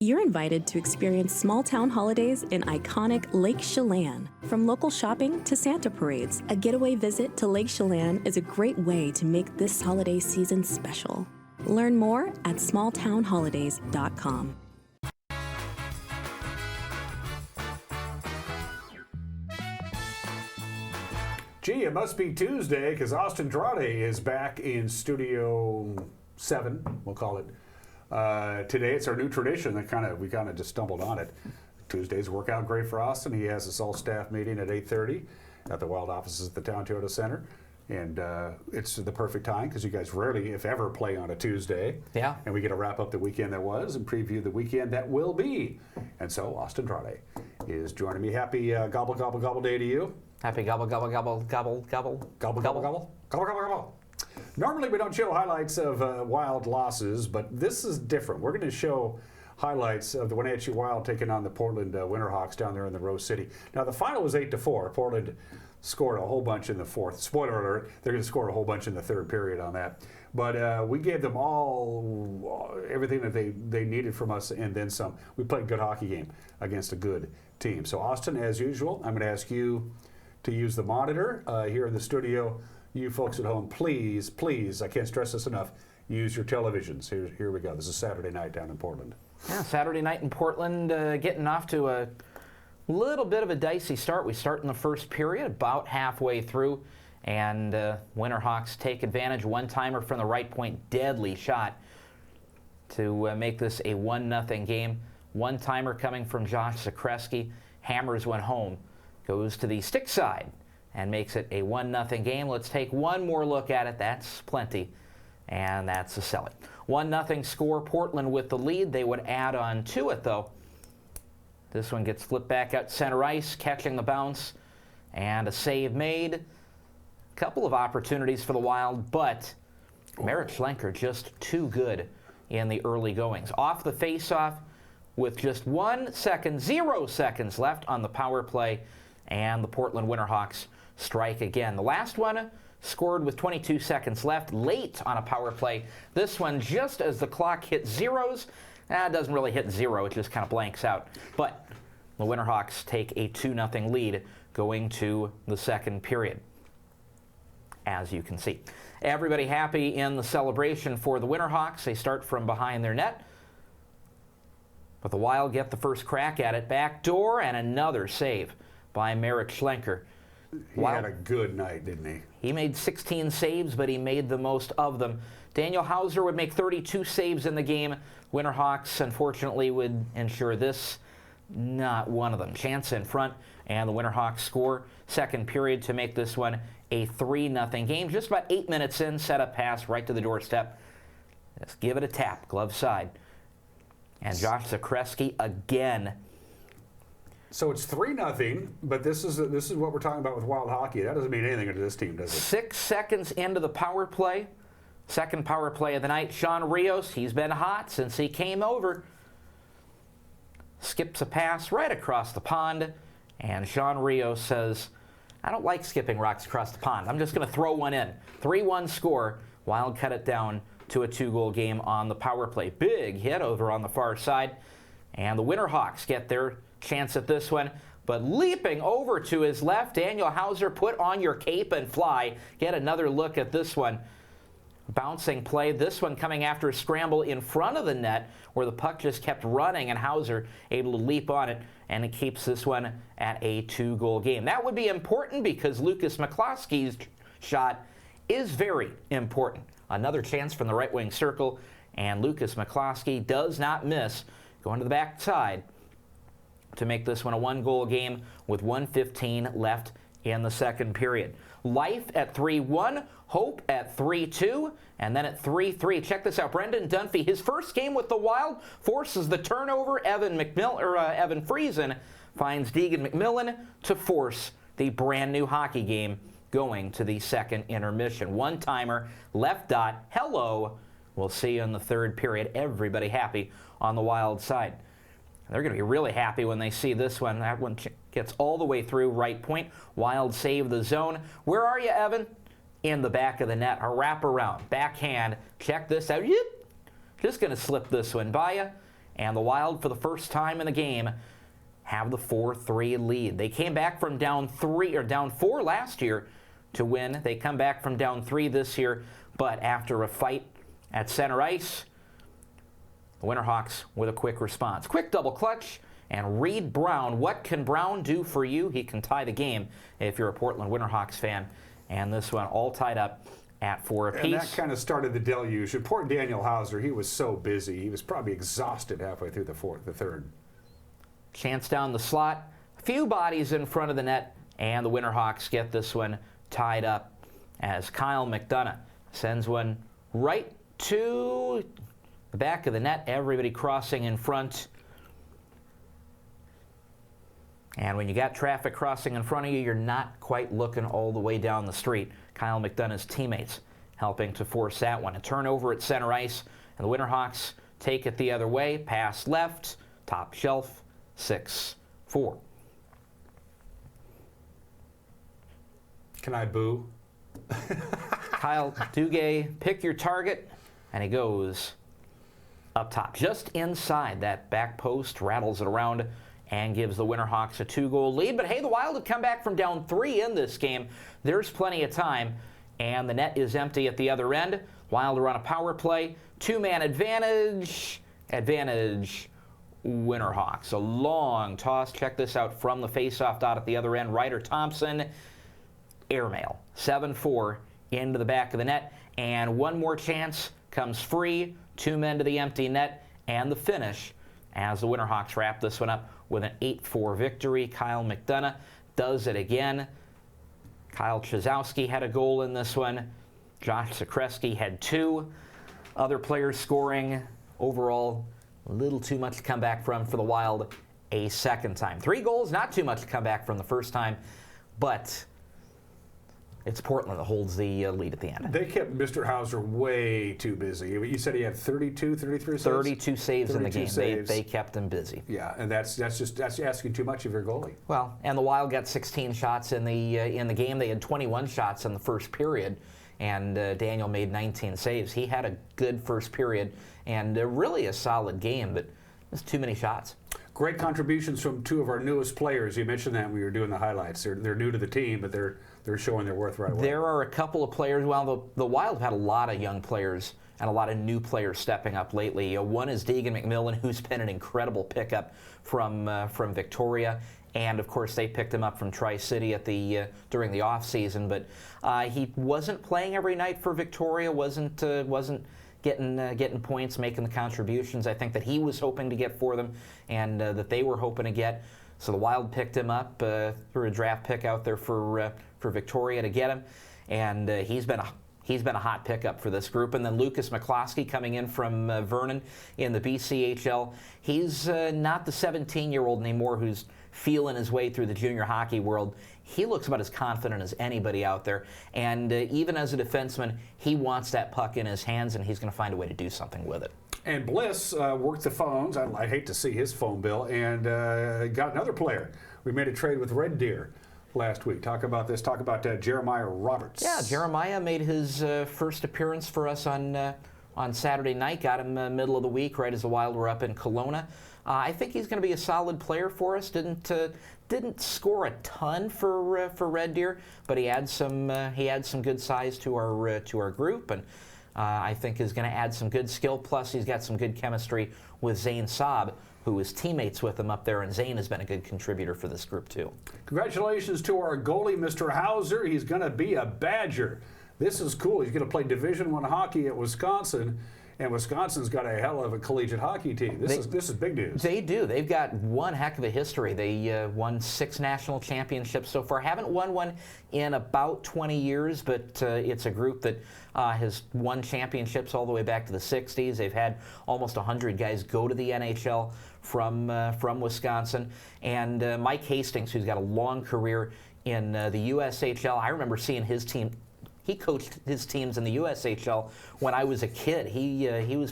You're invited to experience small town holidays in iconic Lake Chelan. From local shopping to Santa parades, a getaway visit to Lake Chelan is a great way to make this holiday season special. Learn more at smalltownholidays.com. Gee, it must be Tuesday because Austin Drade is back in Studio 7, we'll call it. Today it's our new tradition that we kind of just stumbled on it. Tuesdays work out great for Austin. He has his all-staff meeting at 8:30 at the Wild offices at the Town Toyota Center. And it's the perfect time because you guys rarely, if ever, play on a Tuesday. Yeah. And we get to wrap up the weekend that was and preview the weekend that will be. And so Austin Drade is joining me. Happy gobble, gobble, gobble day to you. Happy gobble, gobble, gobble, gobble, gobble. Gobble, gobble, gobble. Gobble, gobble, gobble. Normally we don't show highlights of Wild losses, but this is different. We're going to show highlights of the Wenatchee Wild taking on the Portland Winterhawks down there in the Rose City. Now the final was 8-4. Portland scored a whole bunch in the fourth. Spoiler alert, they're going to score a whole bunch in the third period on that. But we gave them everything that they needed from us and then some. We played a good hockey game against a good team. So Austin, as usual, I'm going to ask you to use the monitor here in the studio. You folks at home, please, please, I can't stress this enough, use your televisions. Here we go. This is Saturday night down in Portland. Yeah, Saturday night in Portland, getting off to a little bit of a dicey start. We start in the first period, about halfway through, and Winterhawks take advantage. One-timer from the right point, deadly shot to make this a 1-0 game. One-timer coming from Josh Zakreski. Hammers one home. Goes to the stick side and makes it a 1-0 game. Let's take one more look at it. That's plenty. And that's a sell it. 1-0 score. Portland with the lead. They would add on to it, though. This one gets flipped back out center ice, catching the bounce, and a save made. A couple of opportunities for the Wild, but Merritt Schlenker just too good in the early goings. Off the faceoff with just 1 second, 0 seconds left on the power play, and the Portland Winterhawks strike again. The last one scored with 22 seconds left, late on a power play. This one just as the clock hit zeros. It doesn't really hit 0, it just kind of blanks out. But the Winterhawks take a 2-0 lead going to the second period, as you can see. Everybody happy in the celebration for the Winterhawks. They start from behind their net. But the Wild get the first crack at it. Backdoor and another save by Merritt Schlenker. He had a good night, didn't he? He made 16 saves, but he made the most of them. Daniel Hauser would make 32 saves in the game. Winterhawks, unfortunately, would ensure this. Not one of them. Chance in front, and the Winterhawks score. Second period to make this one a 3-0 game. Just about 8 minutes in, set up pass right to the doorstep. Just give it a tap, glove side. And Josh Zakreski again. So it's 3-0, but this is what we're talking about with Wild hockey. That doesn't mean anything to this team, does it? 6 seconds into the power play. Second power play of the night. Sean Rios, he's been hot since he came over. Skips a pass right across the pond. And Sean Rios says, I don't like skipping rocks across the pond. I'm just going to throw one in. 3-1 score. Wild cut it down to a 2-goal game on the power play. Big hit over on the far side. And the Winterhawks get their chance at this one. But leaping over to his left, Daniel Hauser, put on your cape and fly. Get another look at this one. Bouncing play, this one coming after a scramble in front of the net where the puck just kept running and Hauser able to leap on it, and it keeps this one at a 2-goal game. That would be important because Lucas McCloskey's shot is very important. Another chance from the right wing circle, and Lucas McCloskey does not miss, going to the back side to make this one a 1-goal game with 1:15 left in the second period. Life at 3-1, Hope at 3-2, and then at 3-3. Check this out. Brendan Dunphy, his first game with the Wild, forces the turnover. Evan Friesen finds Deegan McMillan to force the brand new hockey game going to the second intermission. One-timer, left dot, hello. We'll see you in the third period. Everybody happy on the Wild side. They're going to be really happy when they see this one. That one gets all the way through right point. Wild save the zone. Where are you, Evan? In the back of the net. A wraparound. Backhand. Check this out. Just going to slip this one by you. And the Wild, for the first time in the game, have the 4-3 lead. They came back from down 4 last year to win. They come back from down 3 this year. But after a fight at center ice, the Winterhawks with a quick response. Quick double clutch, and Reed Brown. What can Brown do for you? He can tie the game if you're a Portland Winterhawks fan. And this one all tied up at 4 apiece. And that kind of started the deluge. And poor Daniel Hauser, he was so busy. He was probably exhausted halfway through the third. Chance down the slot. A few bodies in front of the net, and the Winterhawks get this one tied up as Kyle McDonough sends one right to the back of the net. Everybody crossing in front. And when you got traffic crossing in front of you, you're not quite looking all the way down the street. Kyle McDonough's teammates helping to force that one. A turnover at center ice, and the Winterhawks take it the other way. Pass left, top shelf, 6-4. Can I boo? Kyle Duguay, pick your target, and he goes up top. Just inside that back post, rattles it around, and gives the Winterhawks a 2-goal lead. But hey, the Wild have come back from down 3 in this game. There's plenty of time, and the net is empty at the other end. Wild are on a power play. 2-man advantage. Advantage Winterhawks. A long toss. Check this out from the faceoff dot at the other end. Ryder Thompson, airmail. 7-4 into the back of the net. And one more chance comes free. 2 men to the empty net. And the finish as the Winterhawks wrap this one up with an 8-4 victory. Kyle McDonough does it again. Kyle Chazowski had a goal in this one. Josh Zakreski had 2. Other players scoring. Overall, a little too much to come back from for the Wild a second time. 3 goals, not too much to come back from the first time, but it's Portland that holds the lead at the end. They kept Mr. Hauser way too busy. You said he had 32, 33 saves? 32 saves in the game. Saves. They kept him busy. Yeah, and that's asking too much of your goalie. Well, and the Wild got 16 shots in the game. They had 21 shots in the first period, and Daniel made 19 saves. He had a good first period and really a solid game, but just too many shots. Great contributions from 2 of our newest players. You mentioned that when we were doing the highlights. They're new to the team, but they're showing their worth right away. There are a couple of players. Well, the Wild have had a lot of young players and a lot of new players stepping up lately. One is Deegan McMillan, who's been an incredible pickup from Victoria, and of course they picked him up from Tri-City at during the off season. But he wasn't playing every night for Victoria. wasn't getting points, making the contributions I think that he was hoping to get for them, and that they were hoping to get. So the Wild picked him up through a draft pick out there for Victoria to get him, and he's been a hot pickup for this group. And then Lucas McCloskey coming in from Vernon in the BCHL. He's not the 17-year-old anymore who's feeling his way through the junior hockey world. He looks about as confident as anybody out there, and even as a defenseman, he wants that puck in his hands, and he's going to find a way to do something with it. And Bliss worked the phones. I hate to see his phone bill, and got another player. We made a trade with Red Deer last week. Talk about this. Talk about Jeremiah Roberts. Yeah, Jeremiah made his first appearance for us on Saturday night. Got him middle of the week, right as the Wild were up in Kelowna. I think he's going to be a solid player for us. Didn't score a ton for Red Deer, but he had some good size to our group, and I think is going to add some good skill. Plus, he's got some good chemistry with Zane Saab, who is teammates with him up there, and Zane has been a good contributor for this group too. Congratulations to our goalie, Mr. Hauser. He's going to be a Badger. This is cool. He's going to play Division I hockey at Wisconsin, and Wisconsin's got a hell of a collegiate hockey team. This is big news. They do. They've got one heck of a history. They won 6 national championships so far. Haven't won one in about 20 years, but it's a group that has won championships all the way back to the 60s. They've had almost 100 guys go to the NHL from Wisconsin. And Mike Hastings, who's got a long career in the USHL, I remember seeing his team. He coached his teams in the USHL when I was a kid. He was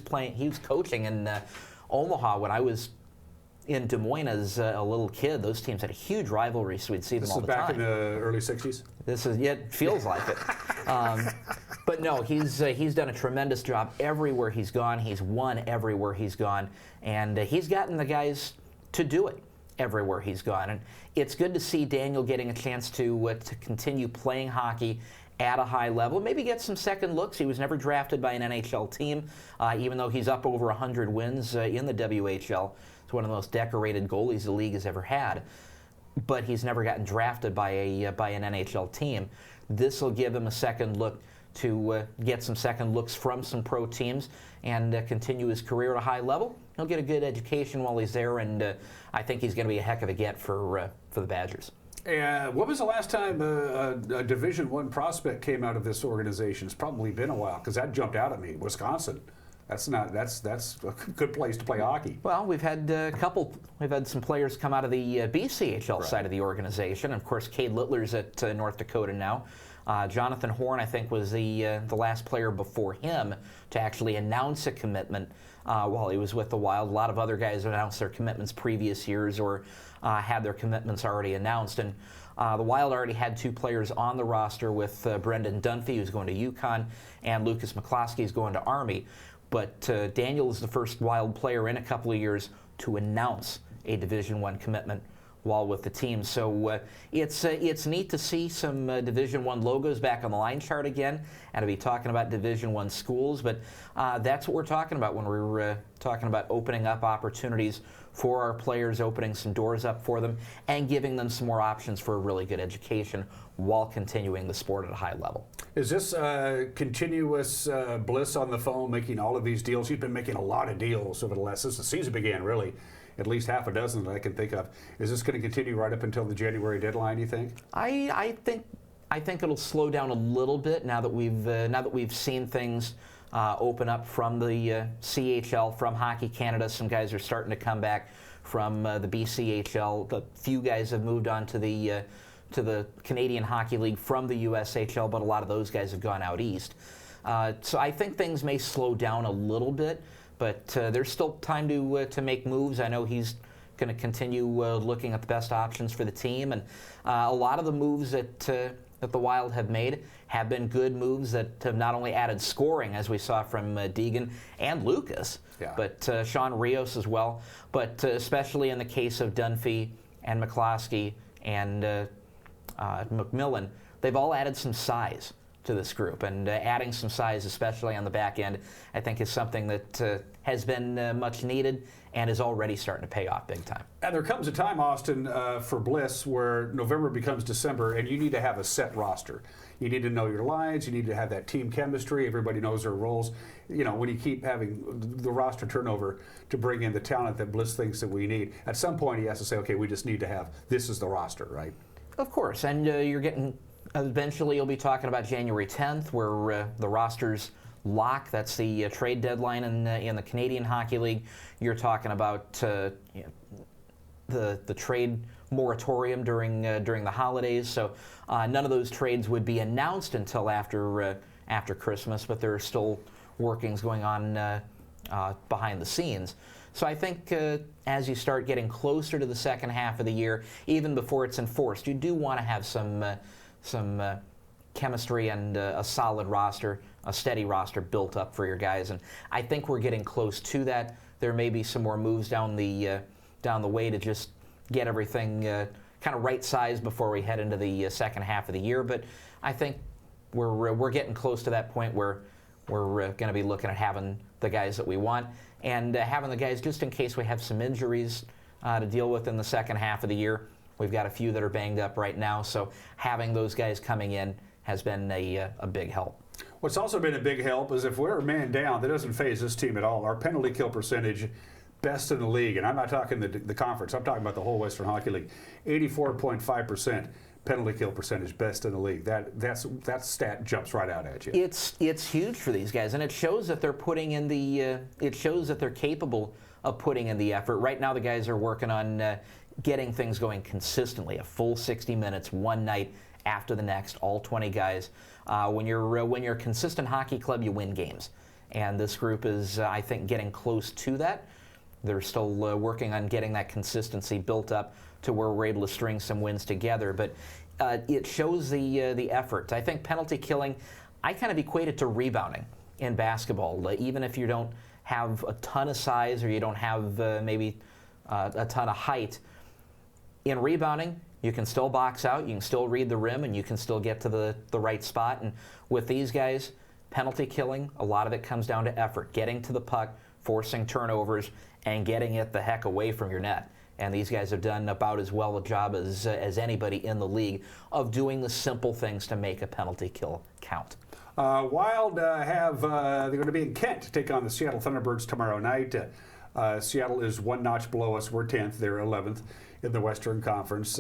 coaching in Omaha when I was in Des Moines as a little kid. Those teams had a huge rivalry, so we'd see them all the time. This is back in the early 60s? It feels like it. But no, he's done a tremendous job everywhere he's gone. He's won everywhere he's gone, and he's gotten the guys to do it everywhere he's gone. And it's good to see Daniel getting a chance to continue playing hockey at a high level, maybe get some second looks. He was never drafted by an NHL team, even though he's up over 100 wins in the WHL. It's one of the most decorated goalies the league has ever had, but he's never gotten drafted by an NHL team. This will give him a second look to get some second looks from some pro teams and continue his career at a high level. He'll get a good education while he's there, and I think he's going to be a heck of a get for the Badgers. What was the last time a Division I prospect came out of this organization? It's probably been a while, because that jumped out at me. Wisconsin. That's a good place to play hockey. Well, we've had some players come out of the BCHL side of the organization. Of course, Cade Littler's at North Dakota now. Jonathan Horn, I think, was the last player before him to actually announce a commitment while he was with the Wild. A lot of other guys announced their commitments previous years or had their commitments already announced. And the Wild already had 2 players on the roster with Brendan Dunphy, who's going to UConn, and Lucas McCloskey is going to Army. But Daniel is the first Wild player in a couple of years to announce a Division I commitment while with the team. So it's neat to see some Division I logos back on the line chart again, and to be talking about Division I schools. But that's what we're talking about when we're talking about opening up opportunities for our players, opening some doors up for them, and giving them some more options for a really good education while continuing the sport at a high level. Is this continuous bliss on the phone making all of these deals? You've been making a lot of deals over the last, since the season began, really. At least half a dozen that I can think of. Is this going to continue right up until the January deadline, you think? I think it'll slow down a little bit now that we've seen things open up from the CHL, from Hockey Canada. Some guys are starting to come back from the BCHL. The few guys have moved on to the Canadian Hockey League from the USHL, but a lot of those guys have gone out east. So I think things may slow down a little bit, but there's still time to make moves. I know he's going to continue looking at the best options for the team, and a lot of the moves that the Wild have made have been good moves that have not only added scoring, as we saw from Deegan and Lucas, but Sean Rios as well, but especially in the case of Dunphy and McCloskey and McMillan, they've all added some size to this group, and adding some size, especially on the back end, I think is something that has been much needed and is already starting to pay off big time. And there comes a time, Austin, for Bliss where November becomes December and you need to have a set roster. You need to know your lines, you need to have that team chemistry, everybody knows their roles. You know, when you keep having the roster turnover to bring in the talent that Bliss thinks that we need, at some point he has to say, okay, we just need to have, this is the roster, right? Of course, and you're getting, eventually you'll be talking about January 10th where the rosters lock. That's the trade deadline in the Canadian Hockey League. You're talking about the trade moratorium during the holidays. So none of those trades would be announced until after Christmas, but there are still workings going on behind the scenes. So I think as you start getting closer to the second half of the year, even before it's enforced, you do want to have some chemistry and a solid roster, a steady roster built up for your guys. And I think we're getting close to that. There may be some more moves down the way to just get everything kind of right-sized before we head into the second half of the year. But I think we're getting close to that point where we're going to be looking at having the guys that we want and having the guys just in case we have some injuries to deal with in the second half of the year. We've got a few that are banged up right now, so having those guys coming in has been a big help. What's also been a big help is if we're a man down, that doesn't phase this team at all. Our penalty kill percentage, best in the league, and I'm not talking the conference, I'm talking about the whole Western Hockey League. 84.5% penalty kill percentage, best in the league. That stat jumps right out at you. It's huge for these guys, and it shows that they're putting in the. It shows that they're capable of putting in the effort. Right now, the guys are working on getting things going consistently. A full 60 minutes, one night after the next, all 20 guys. When you're a consistent hockey club, you win games, and this group is, I think, getting close to that. They're still working on getting that consistency built up to where we're able to string some wins together, but it shows the effort. I think penalty killing, I kind of equate it to rebounding in basketball. Even if you don't have a ton of size or you don't have maybe a ton of height, in rebounding, you can still box out, you can still read the rim, and you can still get to the right spot. And with these guys, penalty killing, a lot of it comes down to effort, getting to the puck, forcing turnovers, and getting it the heck away from your net. And these guys have done about as well a job as anybody in the league of doing the simple things to make a penalty kill count. Wild they're going to be in Kent to take on the Seattle Thunderbirds tomorrow night. Seattle is one notch below us. We're 10th. They're 11th in the Western Conference.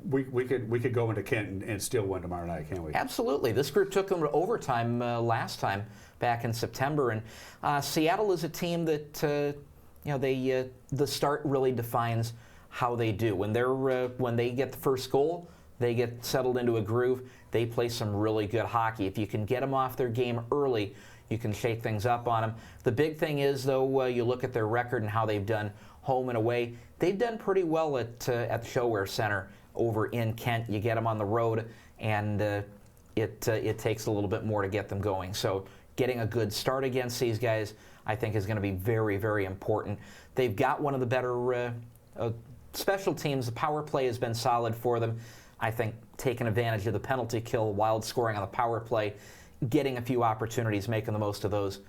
We could go into Kent and still win tomorrow night, can't we? Absolutely. This group took them to overtime last time back in September, and Seattle is a team that the start really defines how they do. When they get the first goal, they get settled into a groove. They play some really good hockey. If you can get them off their game early, you can shake things up on them. The big thing is, though, you look at their record and how they've done home and away. They've done pretty well at the ShoWare Center over in Kent. You get them on the road, and it takes a little bit more to get them going. So getting a good start against these guys, I think, is going to be very, very important. They've got one of the better special teams, the power play has been solid for them. I think taking advantage of the penalty kill, Wild scoring on the power play, getting a few opportunities, making the most of those.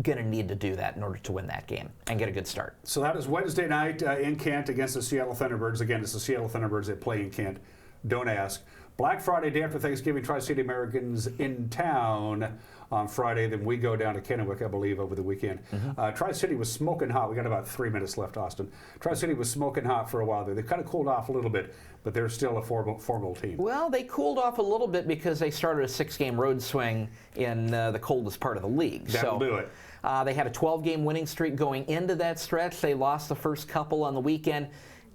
Going to need to do that in order to win that game and get a good start. So that is Wednesday night in Kent against the Seattle Thunderbirds. Again, it's the Seattle Thunderbirds that play in Kent. Don't ask. Black Friday, day after Thanksgiving, Tri-City Americans in town on Friday. Then we go down to Kennewick, I believe, over the weekend. Tri-City was smoking hot. We got about 3 minutes left, Austin. Tri-City was smoking hot for a while there. They kind of cooled off a little bit, but they're still a formal team. Well, they cooled off a little bit because they started a 6-game road swing in the coldest part of the league. That'll do it. They had a 12-game winning streak going into that stretch. They lost the first couple on the weekend,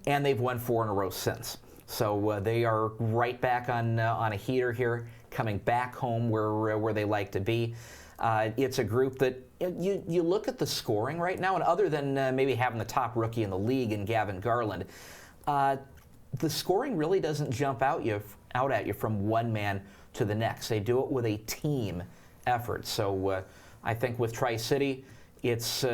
and they've won 4 in a row since. So they are right back on a heater here, coming back home where they like to be. It's a group that you look at the scoring right now, and other than maybe having the top rookie in the league in Gavin Garland, the scoring really doesn't jump out at you from one man to the next. They do it with a team effort. So I think with Tri-City, it's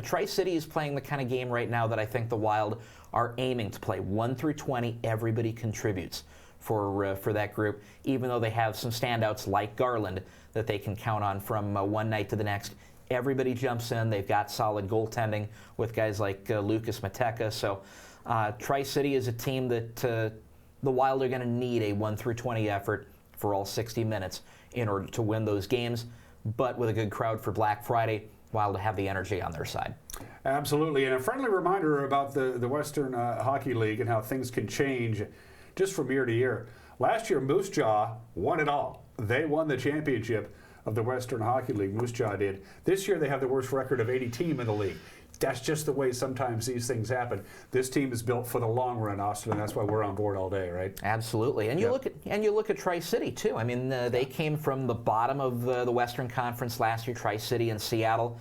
Tri-City is playing the kind of game right now that I think the Wild are aiming to play. 1 through 20, everybody contributes for that group, even though they have some standouts like Garland that they can count on from one night to the next. Everybody jumps in. They've got solid goaltending with guys like Lucas Mateka. So Tri-City is a team that the Wild are going to need a 1 through 20 effort for all 60 minutes in order to win those games. But with a good crowd for Black Friday, Wild to have the energy on their side. Absolutely, and a friendly reminder about the Western Hockey League and how things can change just from year to year. Last year, Moose Jaw won it all. They won the championship of the Western Hockey League. Moose Jaw did. This year, they have the worst record of 80 team in the league. That's just the way sometimes these things happen. This team is built for the long run, Austin, and that's why we're on board all day, right? Absolutely, and you look at Tri-City too. I mean, they came from the bottom of the Western Conference last year. Tri-City and Seattle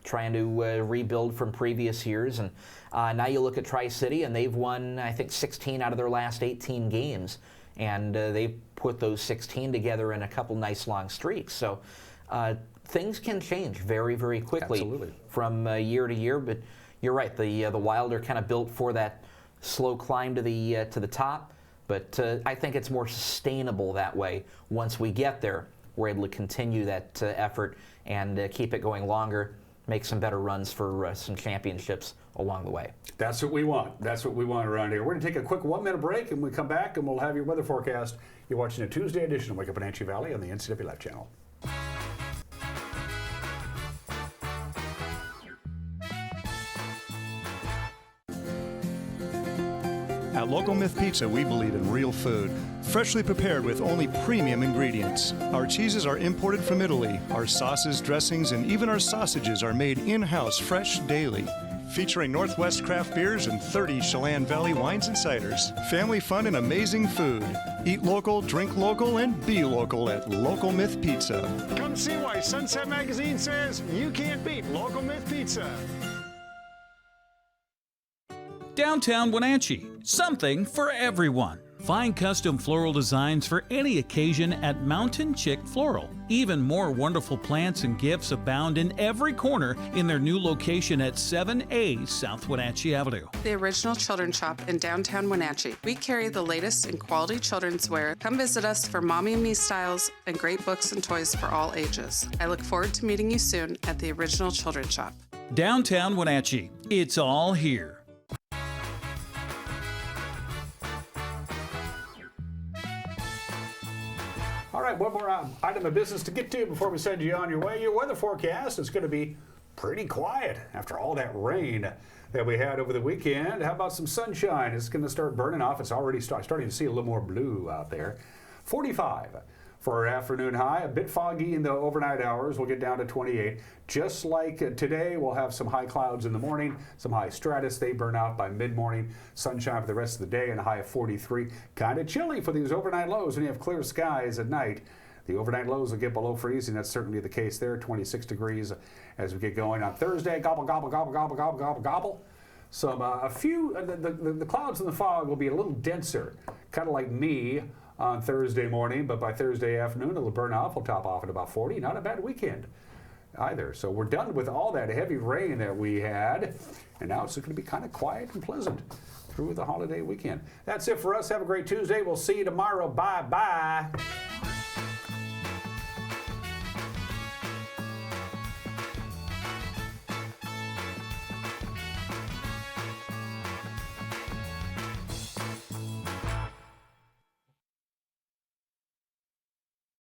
trying to rebuild from previous years, and now you look at Tri-City, and they've won, I think, 16 out of their last 18 games, and they've put those 16 together in a couple nice long streaks. So. Things can change very, very quickly from year to year, but you're right. The Wild are kind of built for that slow climb to the top, but I think it's more sustainable that way. Once we get there, we're able to continue that effort and keep it going longer, make some better runs for some championships along the way. That's what we want. That's what we want around here. We're going to take a quick 1-minute break, and we come back, and we'll have your weather forecast. You're watching a Tuesday edition of Wake Up Wenatchee Valley on the NCWLIFE channel. At Local Myth Pizza, we believe in real food, freshly prepared with only premium ingredients. Our cheeses are imported from Italy. Our sauces, dressings, and even our sausages are made in-house fresh daily. Featuring Northwest craft beers and 30 Chelan Valley wines and ciders. Family fun and amazing food. Eat local, drink local, and be local at Local Myth Pizza. Come see why Sunset Magazine says you can't beat Local Myth Pizza. Downtown Wenatchee, something for everyone. Find custom floral designs for any occasion at Mountain Chick Floral. Even more wonderful plants and gifts abound in every corner in their new location at 7A South Wenatchee Avenue. The original children's shop in downtown Wenatchee. We carry the latest in quality children's wear. Come visit us for mommy and me styles and great books and toys for all ages. I look forward to meeting you soon at the original children's shop. Downtown Wenatchee, it's all here. All right, one more item of business to get to before we send you on your way. Your weather forecast is going to be pretty quiet after all that rain that we had over the weekend. How about some sunshine? It's going to start burning off. It's already starting to see a little more blue out there. 45 for our afternoon high. A bit foggy in the overnight hours. We'll get down to 28. Just like today, we'll have some high clouds in the morning, some high stratus. They burn out by mid-morning. Sunshine for the rest of the day and a high of 43. Kind of chilly for these overnight lows when you have clear skies at night. The overnight lows will get below freezing. That's certainly the case there. 26 degrees as we get going on Thursday. Gobble, gobble, gobble, gobble, gobble, gobble, gobble. Some the clouds and the fog will be a little denser, kind of like me on Thursday morning, but by Thursday afternoon it'll burn off. We'll top off at about 40. Not a bad weekend. either. So we're done with all that heavy rain that we had, and now it's going to be kind of quiet and pleasant through the holiday weekend. That's it for us. Have a great Tuesday. We'll see you tomorrow. Bye-bye.